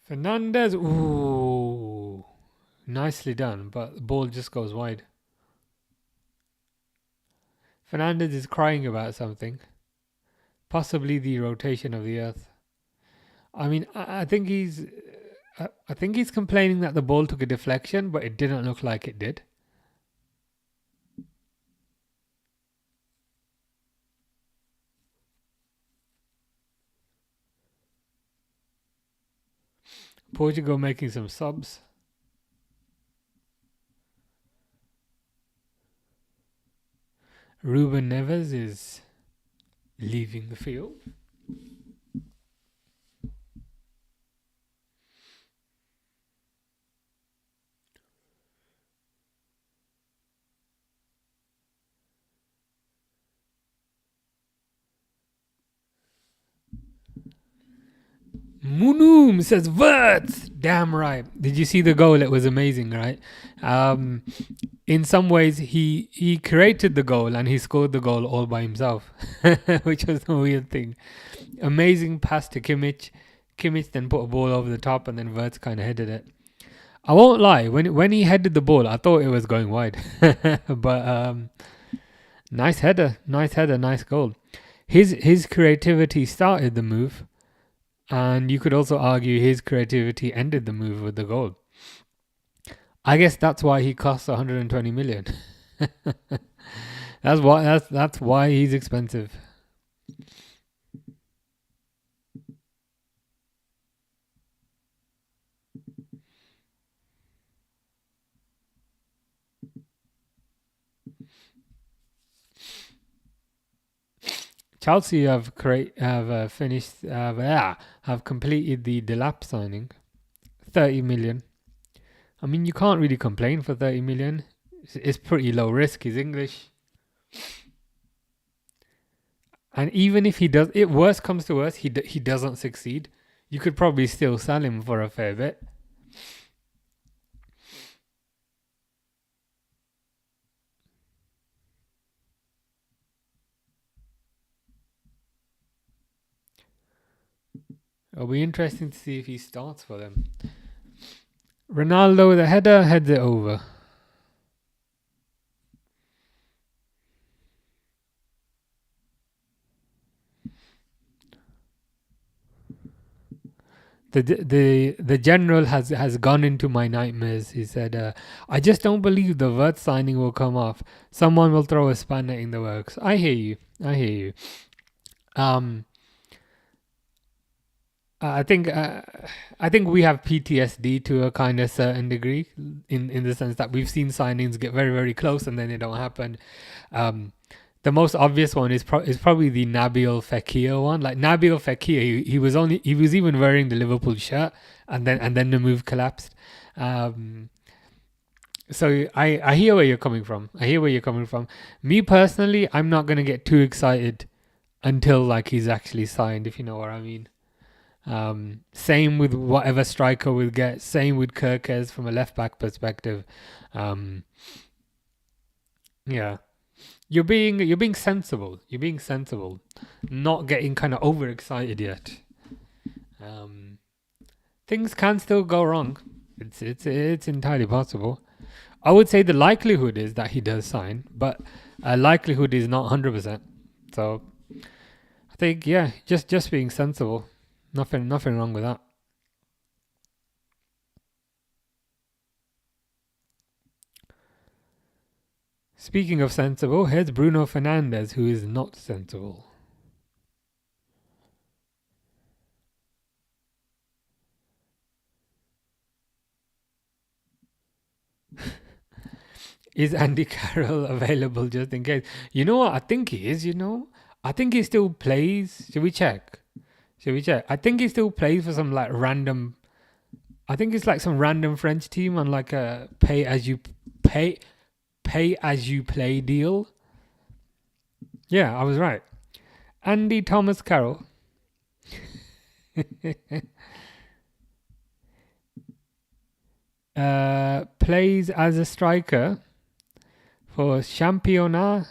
Fernandez, ooh, nicely done, but the ball just goes wide. Fernandez is crying about something, possibly the rotation of the earth. I mean, I think he's complaining that the ball took a deflection, but it didn't look like it did. Portugal making some subs. Ruben Neves is leaving the field. Munum says Wirtz. Damn right. Did you see the goal? It was amazing, right? In some ways, he created the goal and he scored the goal all by himself, which was a weird thing. Amazing pass to Kimmich. Kimmich then put a ball over the top and then Wirtz kind of headed it. I won't lie. When he headed the ball, I thought it was going wide, but nice header, nice goal. His creativity started the move. And you could also argue his creativity ended the move with the goal. I guess that's why he costs 120 million. That's why he's expensive. Chelsea have completed the Delap signing, 30 million. I mean, you can't really complain for 30 million. It's pretty low risk. He's English. And even if he does, it worst comes to worst, he doesn't succeed. You could probably still sell him for a fair bit. It'll be interesting to see if he starts for them. Ronaldo with a header, heads it over. The general has gone into my nightmares. He said, I just don't believe the Wirtz signing will come off. Someone will throw a spanner in the works. I hear you. I think we have PTSD to a kind of certain degree, in the sense that we've seen signings get very, very close and then they don't happen. The most obvious one is probably the Nabil Fekir one. Like Nabil Fekir, he was even wearing the Liverpool shirt, and then the move collapsed. So I hear where you're coming from. Me personally, I'm not gonna get too excited until like he's actually signed, if you know what I mean. Same with whatever striker we'll get. Same with Kirkes from a left back perspective. Yeah. You're being sensible. Not getting kind of overexcited yet. Things can still go wrong. It's entirely possible. I would say the likelihood is that he does sign, but likelihood is not 100%. So I think just being sensible. Nothing wrong with that. Speaking of sensible, here's Bruno Fernandes, who is not sensible. Is Andy Carroll available just in case? You know what? I think he is, I think he still plays. Should we check? I think he still plays for some like random... I think it's like some random French team on like a pay as you play deal. Yeah, I was right. Andy Thomas Carroll. Plays as a striker for Championnat,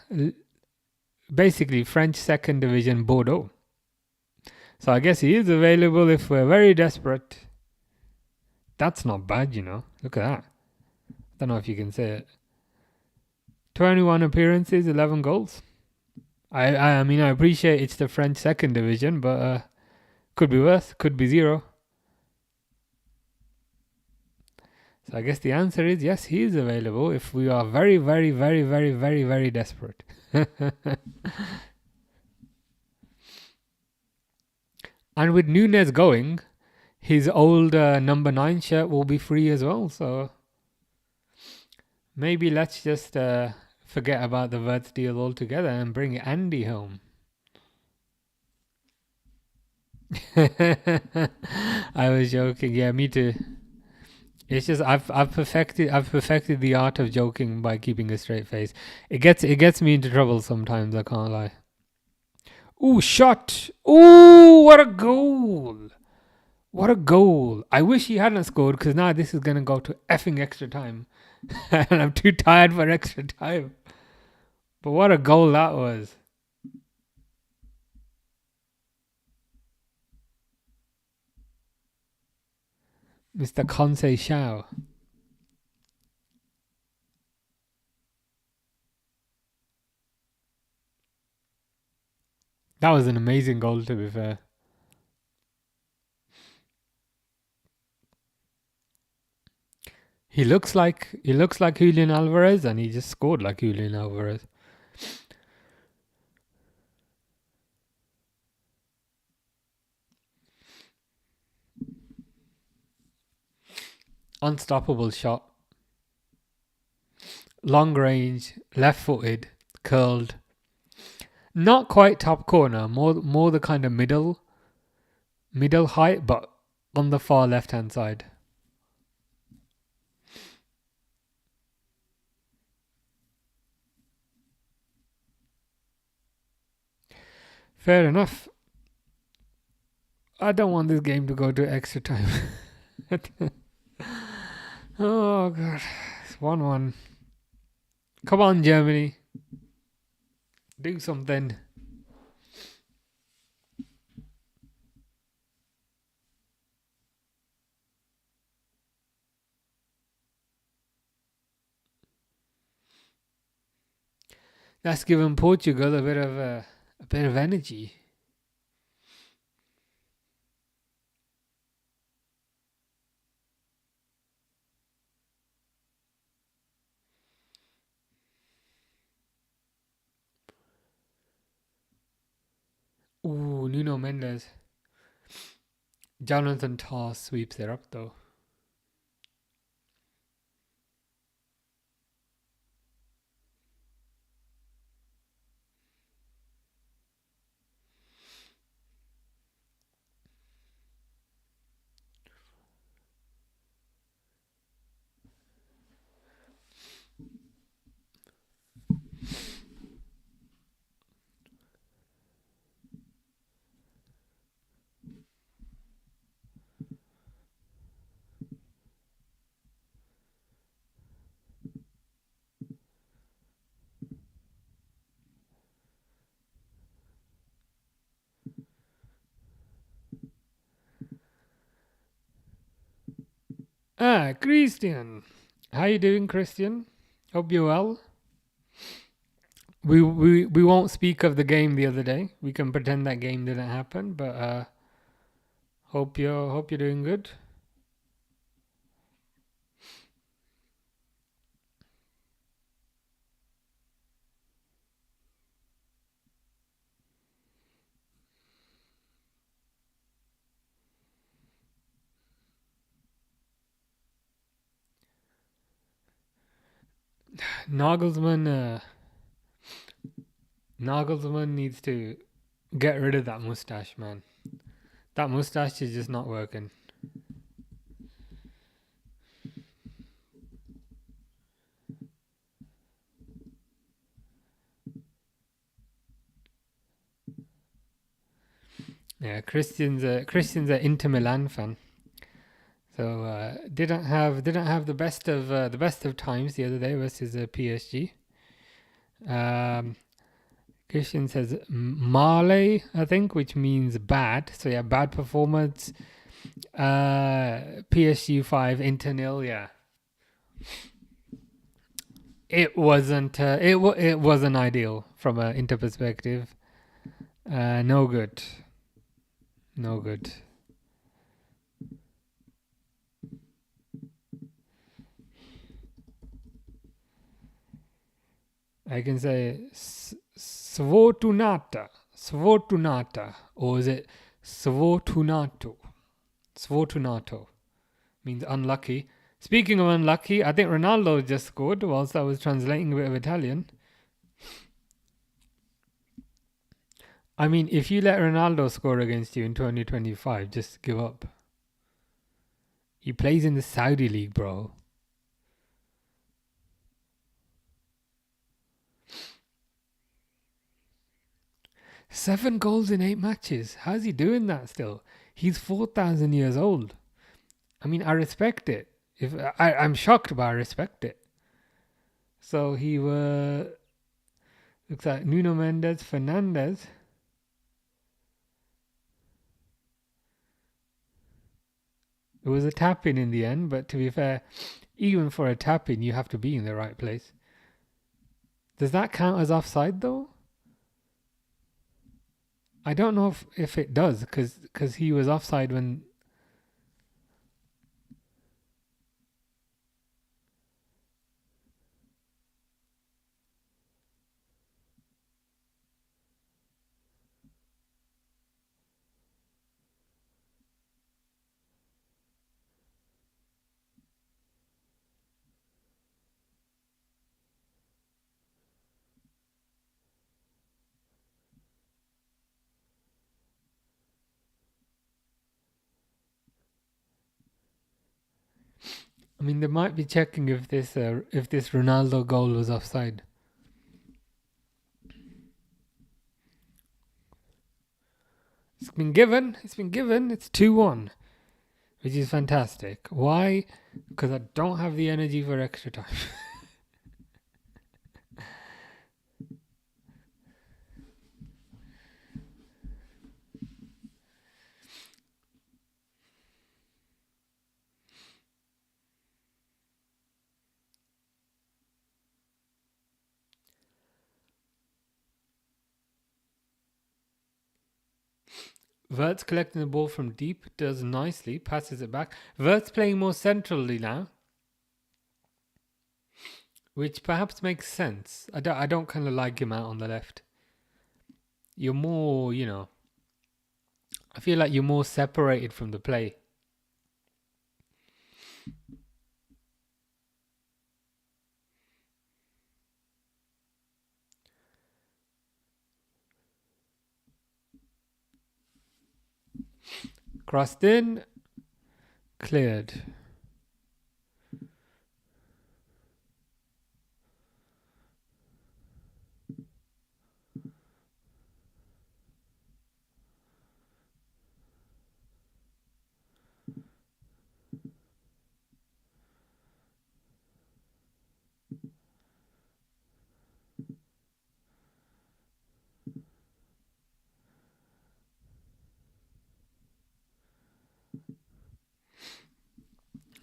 basically French second division Bordeaux. So I guess he is available if we're very desperate. That's not bad, you know. Look at that. Don't know if you can say it. 21 appearances, 11 goals. I mean, I appreciate it's the French second division, but could be worse, could be zero. So I guess the answer is yes, he is available if we are very, very, very, very, very, very desperate. And with Nunez going, his old number 9 shirt will be free as well. So maybe let's just forget about the Wirtz deal altogether and bring Andy home. I was joking. Yeah, me too. It's just I've perfected the art of joking by keeping a straight face. It gets me into trouble sometimes, I can't lie. Ooh, shot. Ooh, what a goal. What a goal. I wish he hadn't scored because now this is going to go to effing extra time. And I'm too tired for extra time. But what a goal that was. Mr. Conseil Shao. That was an amazing goal, to be fair. He looks like Julian Alvarez, and he just scored like Julian Alvarez. Unstoppable shot. Long range, left-footed, curled. Not quite top corner, more the kind of middle height, but on the far left-hand side. Fair enough. I don't want this game to go to extra time. Oh god, it's 1-1. Come on, Germany, do something. That's given Portugal a bit of energy. Ooh, Nuno Mendes. Jonathan Tah sweeps it up though. Christian. How you doing, Christian? Hope you're well. We won't speak of the game the other day. We can pretend that game didn't happen, but hope you're doing good. Nagelsmann needs to get rid of that mustache, man. That mustache is just not working. Yeah, Christian's an Inter Milan fan, So didn't have the best of times the other day versus PSG. Christian says Marley, I think, which means bad. So yeah, bad performance. PSG 5, Inter 0. Yeah, it wasn't. It wasn't ideal from an Inter perspective. No good. No good. I can say Sfortunata, or is it Sfortunato? Sfortunato means unlucky. Speaking of unlucky, I think Ronaldo just scored whilst I was translating a bit of Italian. I mean, if you let Ronaldo score against you in 2025, just give up. He plays in the Saudi League, bro. Seven goals in 8 matches. How's he doing that still? He's 4,000 years old. I mean, I respect it. I'm shocked, but I respect it. So he looks like Nuno Mendes, Fernandes. It was a tap-in the end, but to be fair, even for a tap-in, you have to be in the right place. Does that count as offside, though? I don't know if it does, because he was offside when... I mean, they might be checking if this Ronaldo goal was offside. It's been given. It's 2-1, which is fantastic. Why? Because I don't have the energy for extra time. Wirtz collecting the ball from deep, does nicely, passes it back. Wirtz playing more centrally now, which perhaps makes sense. I don't kind of like him out on the left. You're more, I feel like you're more separated from the play. Crossed in, cleared.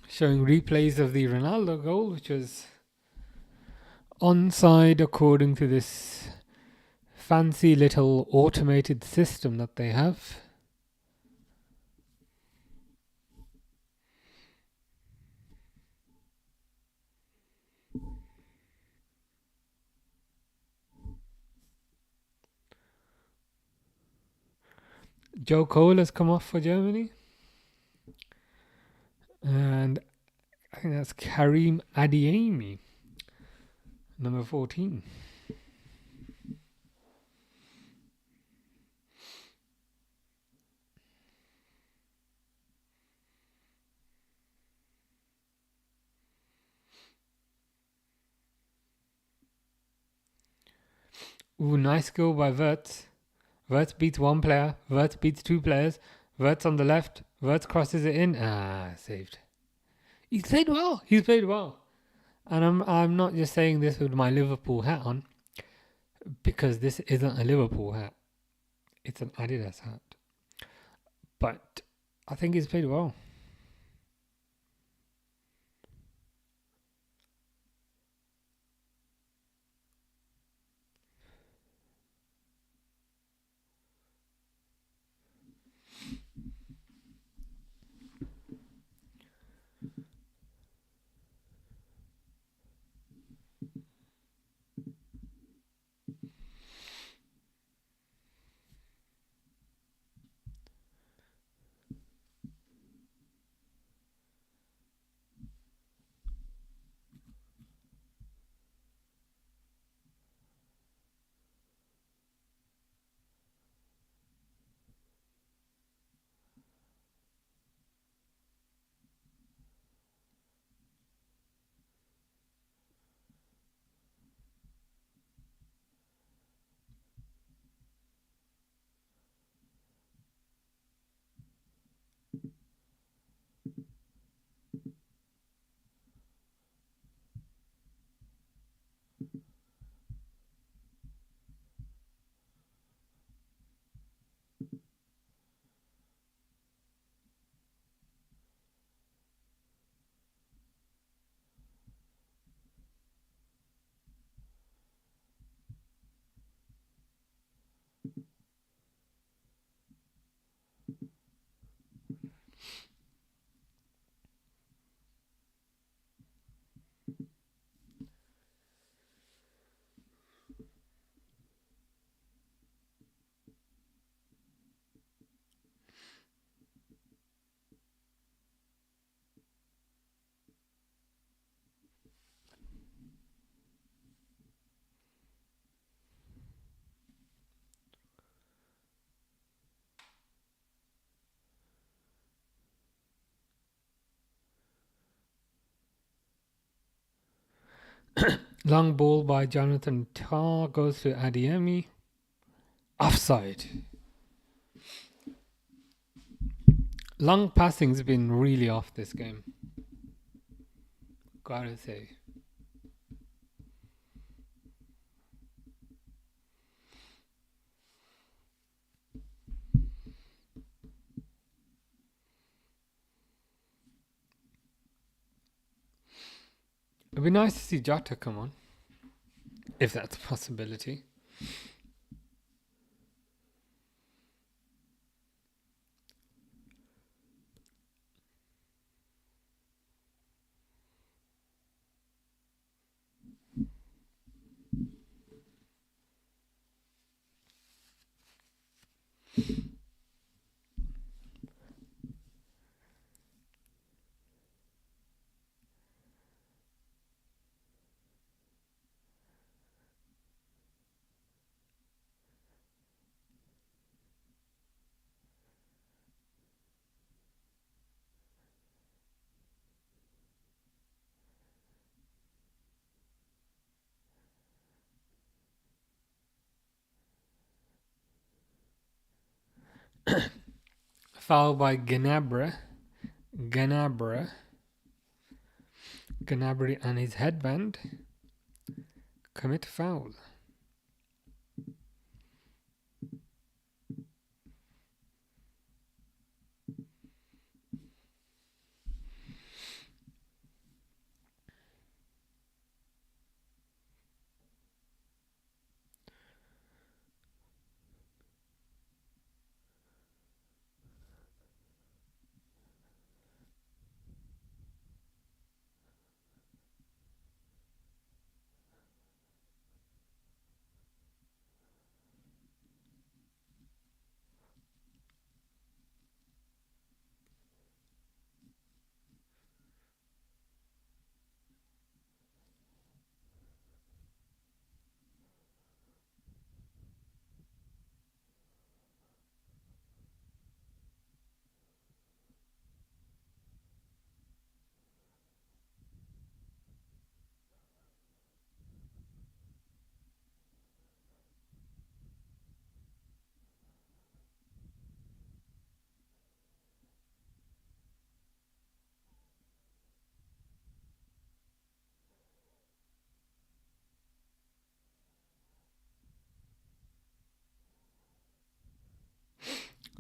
Showing replays of the Ronaldo goal, which was onside according to this fancy little automated system that they have. Joe Cole has come off for Germany. And I think that's Karim Adeyemi, number 14. Ooh, nice goal by Wirtz. Wirtz beats one player. Wirtz beats two players. Wirtz on the left. Wirtz crosses it in. Saved. He's played well. He's played well. And I'm not just saying this with my Liverpool hat on, because this isn't a Liverpool hat. It's an Adidas hat. But I think he's played well. Long ball by Jonathan Tah goes to Adiemi. Offside. Long passing's been really off this game. Gotta say. It'd be nice to see Jota come on, if that's a possibility. Foul by Gnabry and his headband. Commit foul.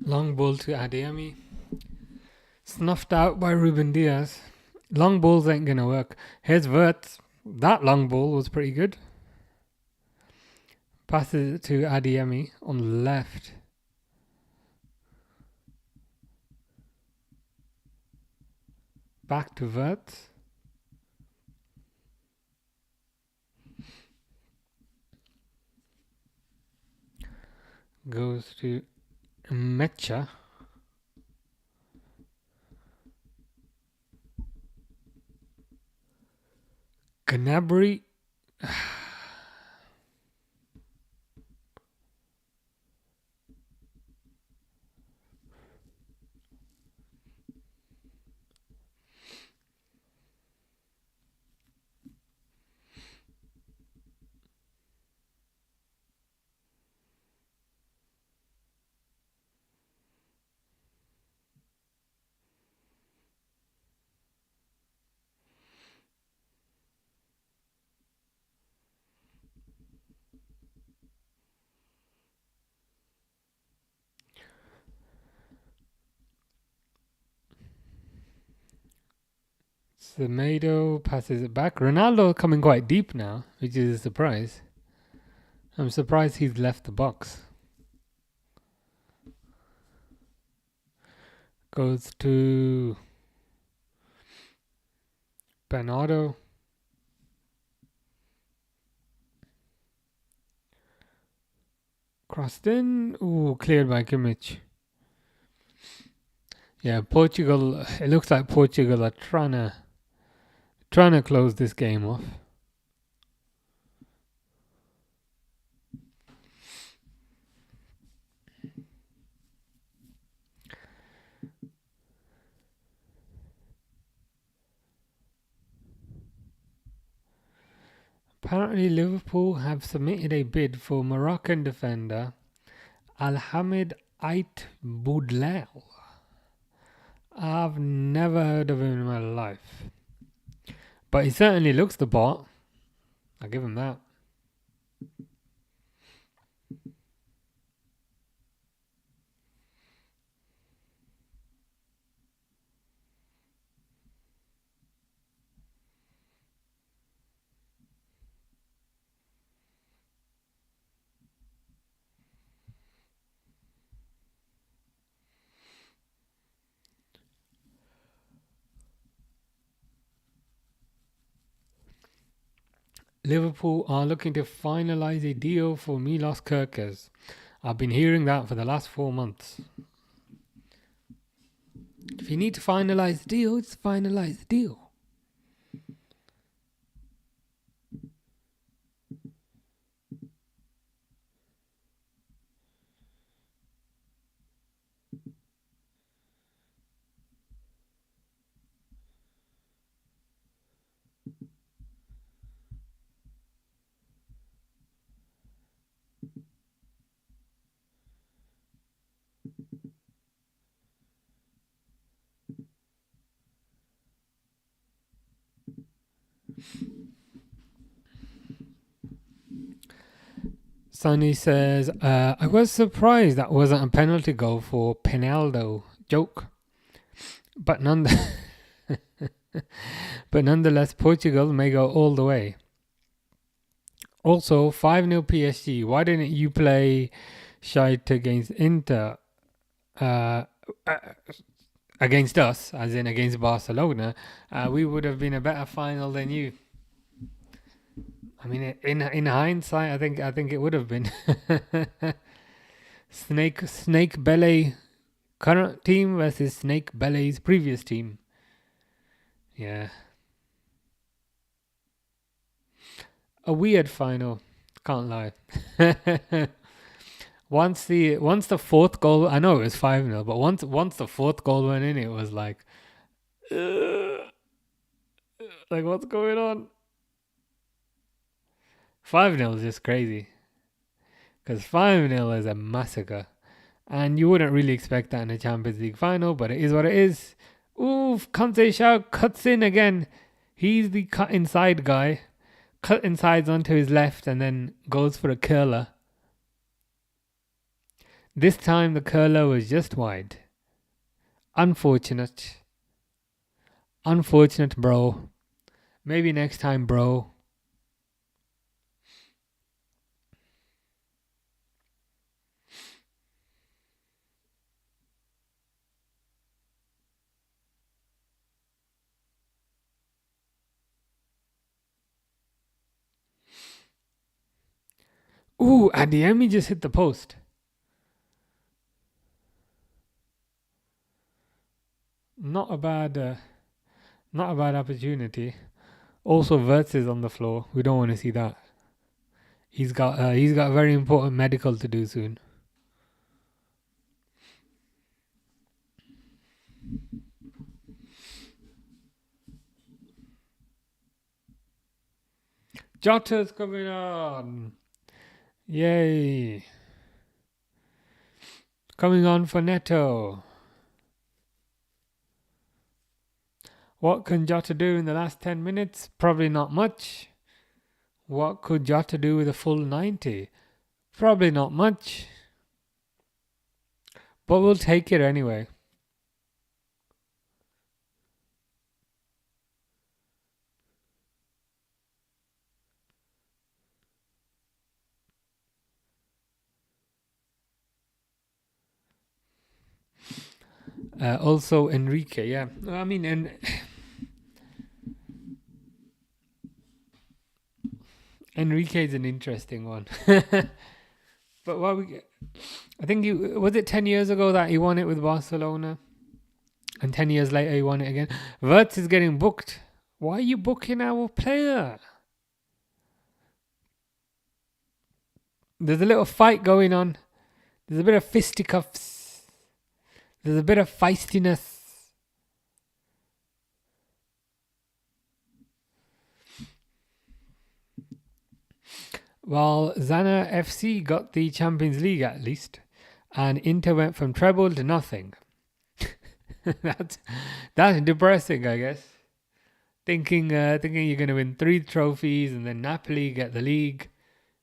Long ball to Adeyemi. Snuffed out by Ruben Diaz. Long balls ain't going to work. Here's Wirtz. That long ball was pretty good. Passes it to Adeyemi on the left. Back to Wirtz. Goes to Mecha. Gnabry. Semedo passes it back. Ronaldo coming quite deep now, which is a surprise. I'm surprised he's left the box. Goes to Bernardo. Crossed in. Ooh, cleared by Kimmich. Yeah, Portugal. It looks like Portugal are trying to close this game off. Apparently, Liverpool have submitted a bid for Moroccan defender Alhamid Ait Boudlel. I've never heard of him in my life, but he certainly looks the part. I'll give him that. Liverpool are looking to finalise a deal for Milos Kerkez. I've been hearing that for the last 4 months. If you need to finalise the deal, just finalise the deal. Sonny says, I was surprised that wasn't a penalty goal for Penaldo. Joke. But nonetheless, Portugal may go all the way. Also, 5-0 PSG. Why didn't you play shite against Inter? Against us, as in against Barcelona, we would have been a better final than you. I mean, in hindsight, I think it would have been. Snake Belay current team versus Snake Belay's previous team. Yeah. A weird final, can't lie. Once the fourth goal, I know it was 5-0, but once the fourth goal went in, it was like what's going on? 5-0 is just crazy. Because 5-0 is a massacre. And you wouldn't really expect that in a Champions League final, but it is what it is. Oof, Conceição cuts in again. He's the cut inside guy. Cut insides onto his left and then goes for a curler. This time the curler was just wide. Unfortunate. Unfortunate, bro. Maybe next time, bro. Ooh, Adeyemi just hit the post. Not a bad opportunity. Also, Wirtz is on the floor. We don't want to see that. He's got very important medical to do soon. Jota's coming on. Yay. Coming on for Neto. What can Jota do in the last 10 minutes? Probably not much. What could Jota do with a full 90? Probably not much. But we'll take it anyway. Also, Enrique, yeah. I mean, Enrique is an interesting one. But what I think was it 10 years ago that he won it with Barcelona? And 10 years later he won it again. Wirtz is getting booked. Why are you booking our player? There's a little fight going on. There's a bit of fisticuffs. There's a bit of feistiness. Well, Zana FC got the Champions League at least, and Inter went from treble to nothing. that's depressing, I guess. Thinking you're gonna win 3 trophies, and then Napoli get the league,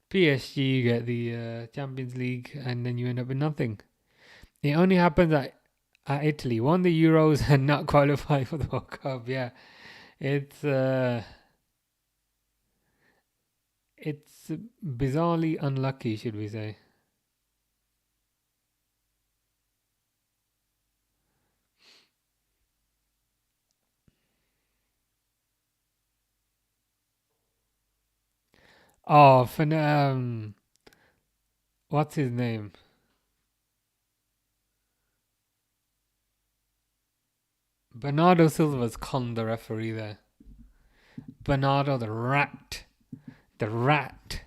PSG get the Champions League, and then you end up with nothing. It only happens at Italy. Won the Euros and not qualify for the World Cup. Yeah, it's bizarrely unlucky, should we say. Oh, what's his name? Bernardo Silva's conned the referee there. Bernardo the rat. The rat.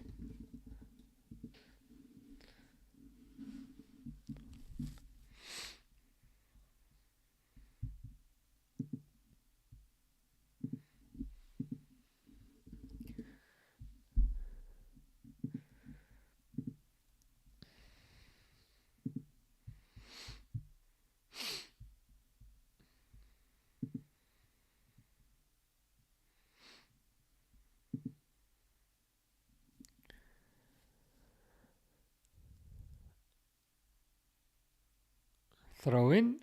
Throw in.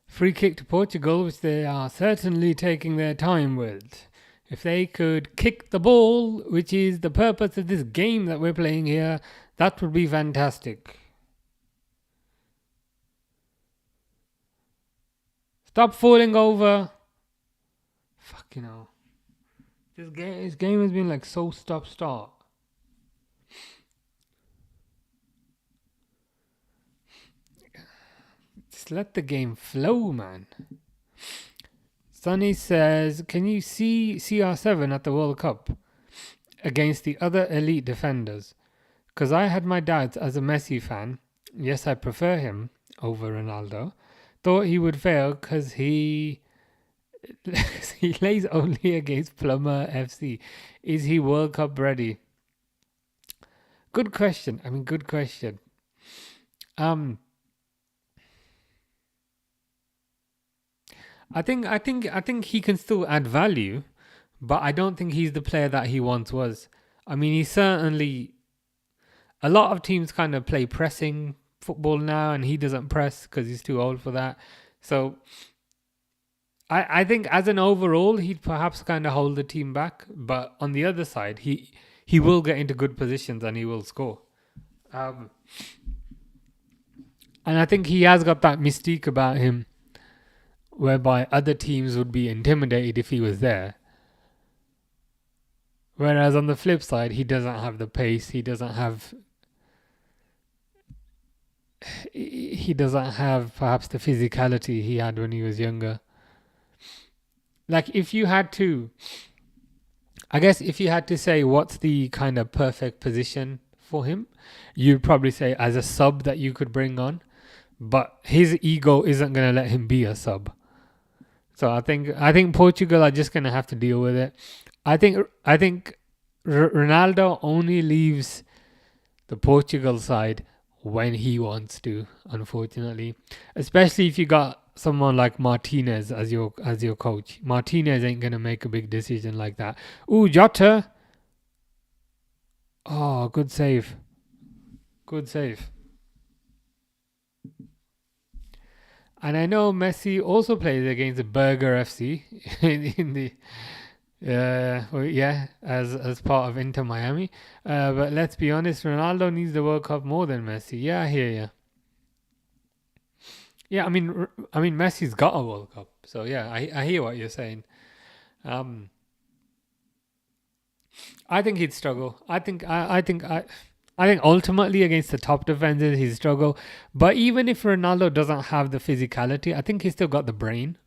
Free kick to Portugal, which they are certainly taking their time with. If they could kick the ball, which is the purpose of this game that we're playing here, that would be fantastic. Stop falling over. Fucking hell. This game has been like so stop-start. Just let the game flow, man. Sonny says, can you see CR7 at the World Cup against the other elite defenders? Because I had my doubts as a Messi fan. Yes, I prefer him over Ronaldo. Thought he would fail because he plays only against Plumber FC. Is he World Cup ready? Good question. Good question. I think he can still add value, but I don't think he's the player that he once was. He's certainly... A lot of teams kind of play pressing football now, and he doesn't press because he's too old for that. So I think as an overall, he'd perhaps kind of hold the team back. But on the other side, he will get into good positions and he will score. And I think he has got that mystique about him, whereby other teams would be intimidated if he was there. Whereas on the flip side, he doesn't have the pace. He doesn't have perhaps the physicality he had when he was younger. Like if you had to say what's the kind of perfect position for him, you'd probably say as a sub that you could bring on. But his ego isn't going to let him be a sub. So I think Portugal are just going to have to deal with it. I think Ronaldo only leaves the Portugal side when he wants to, unfortunately. Especially if you got someone like Martinez as your coach. Martinez ain't going to make a big decision like that. Ooh, Jota. Oh, good save. Good save. And I know Messi also plays against Burger FC in the as part of Inter Miami. But let's be honest, Ronaldo needs the World Cup more than Messi. Yeah, I hear you. Yeah, Messi's got a World Cup, so yeah, I hear what you're saying. I think he'd struggle. I think ultimately against the top defenders he'd struggle. But even if Ronaldo doesn't have the physicality, I think he's still got the brain.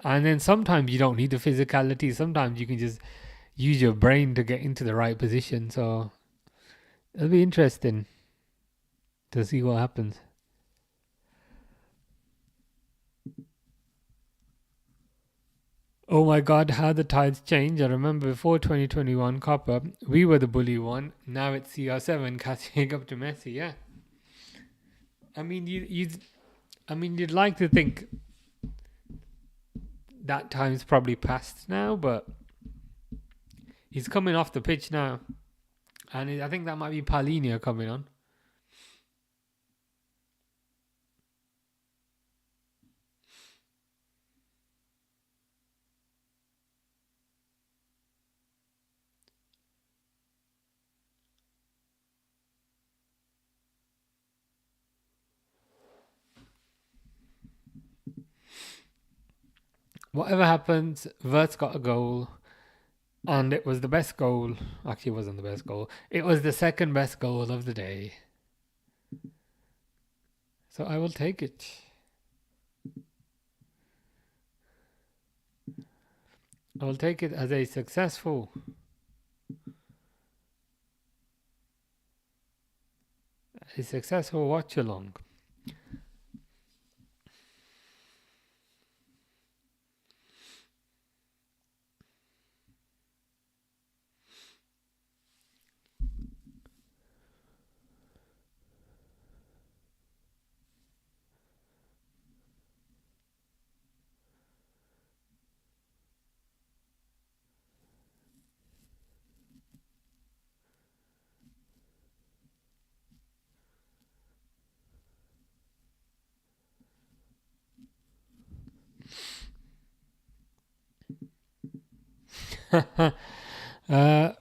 And then sometimes you don't need the physicality. Sometimes you can just use your brain to get into the right position. So it'll be interesting to see what happens. Oh my God, how the tides change. I remember before 2021 COPA, we were the bully one. Now it's CR7 catching up to Messi, yeah. You'd like to think that time's probably past now, but he's coming off the pitch now. And I think that might be Paulinho coming on. Whatever happens, Wirtz got a goal. And it was the best goal. Actually, it wasn't the best goal. It was the second best goal of the day. So I will take it. I will take it as a successful watch-along.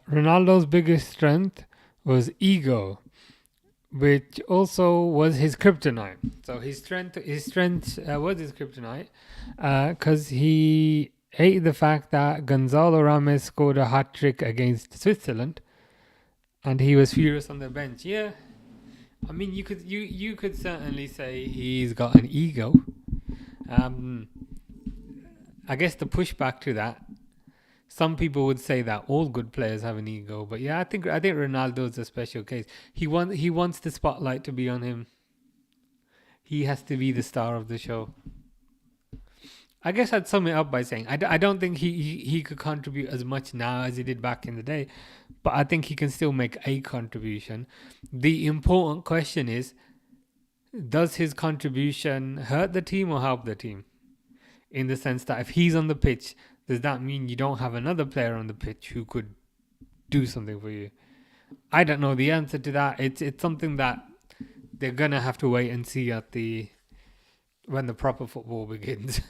Ronaldo's biggest strength was ego, which also was his kryptonite. So his strength was his kryptonite, because he hate the fact that Gonzalo Ramos scored a hat-trick against Switzerland and he was furious on the bench. Yeah, I mean, you could certainly say he's got an ego. I guess the pushback to that, some people would say that all good players have an ego, but yeah, I think Ronaldo's a special case. He wants the spotlight to be on him. He has to be the star of the show. I guess I'd sum it up by saying I don't think he could contribute as much now as he did back in the day, but I think he can still make a contribution. The important question is, does his contribution hurt the team or help the team? In the sense that if he's on the pitch, does that mean you don't have another player on the pitch who could do something for you? I don't know the answer to that. It's something that they're gonna have to wait and see when the proper football begins.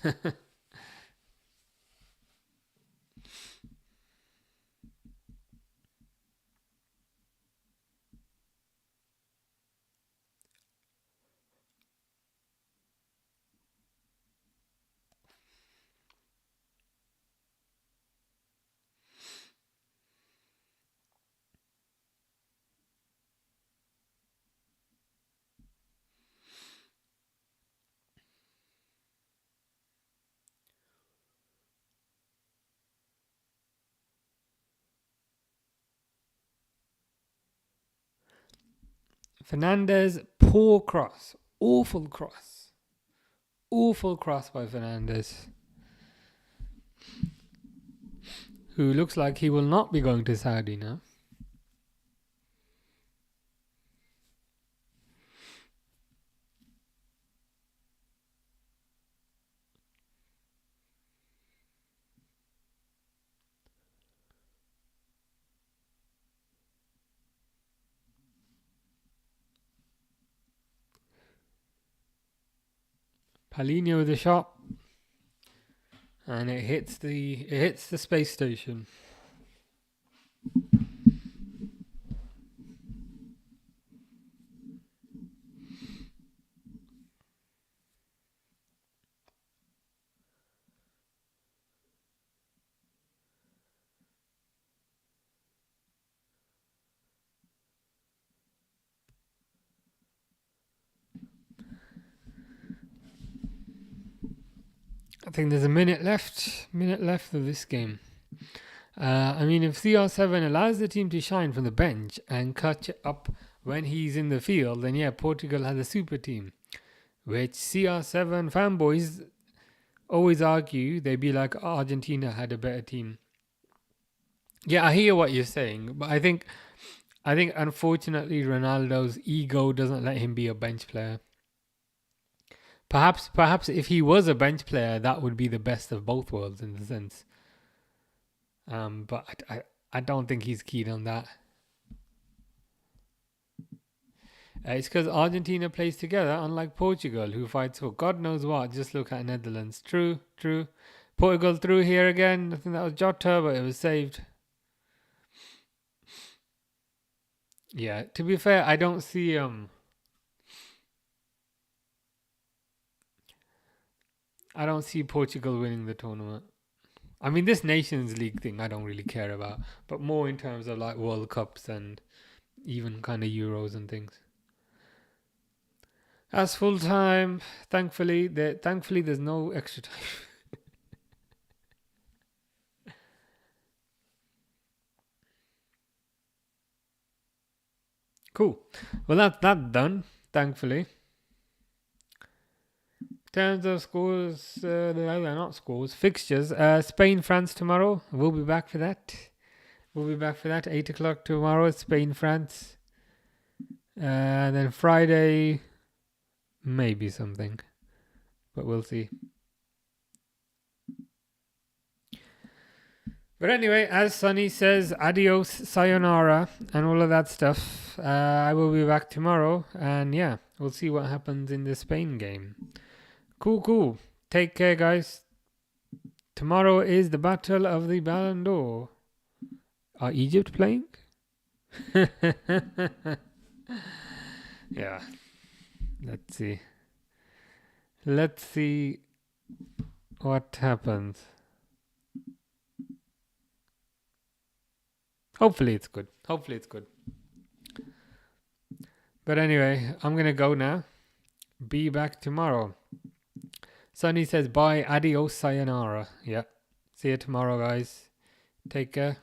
Fernandes, poor cross. Awful cross. Awful cross by Fernandes. Who looks like he will not be going to Saudi now. Paulinho with a shot. And it hits the space station. I think there's a minute left of this game. I mean, if CR7 allows the team to shine from the bench and catch up when he's in the field, then yeah, Portugal has a super team. Which CR7 fanboys always argue, they'd be like, Argentina had a better team. Yeah, I hear what you're saying, but I think unfortunately Ronaldo's ego doesn't let him be a bench player. Perhaps if he was a bench player, that would be the best of both worlds in the sense. But I don't think he's keen on that. It's because Argentina plays together, unlike Portugal, who fights for God knows what. Just look at Netherlands. True. Portugal through here again. I think that was Jota, but it was saved. Yeah, to be fair, I don't see Portugal winning the tournament. I mean, this Nations League thing I don't really care about, but more in terms of like World Cups and even kind of Euros and things. That's full time. Thankfully there's no extra time. Cool. Well, that's done. Thankfully. In terms of scores, not scores, fixtures. Spain, France tomorrow. We'll be back for that. 8 o'clock tomorrow. Spain, France. And then Friday, maybe something, but we'll see. But anyway, as Sonny says, adios, sayonara, and all of that stuff. I will be back tomorrow, and yeah, we'll see what happens in the Spain game. Cool. Take care, guys. Tomorrow is the Battle of the Ballon d'Or. Are Egypt playing? Yeah. Let's see what happens. Hopefully it's good. Hopefully it's good. But anyway, I'm going to go now. Be back tomorrow. Sonny says bye, adios, sayonara. Yeah. See you tomorrow, guys. Take care.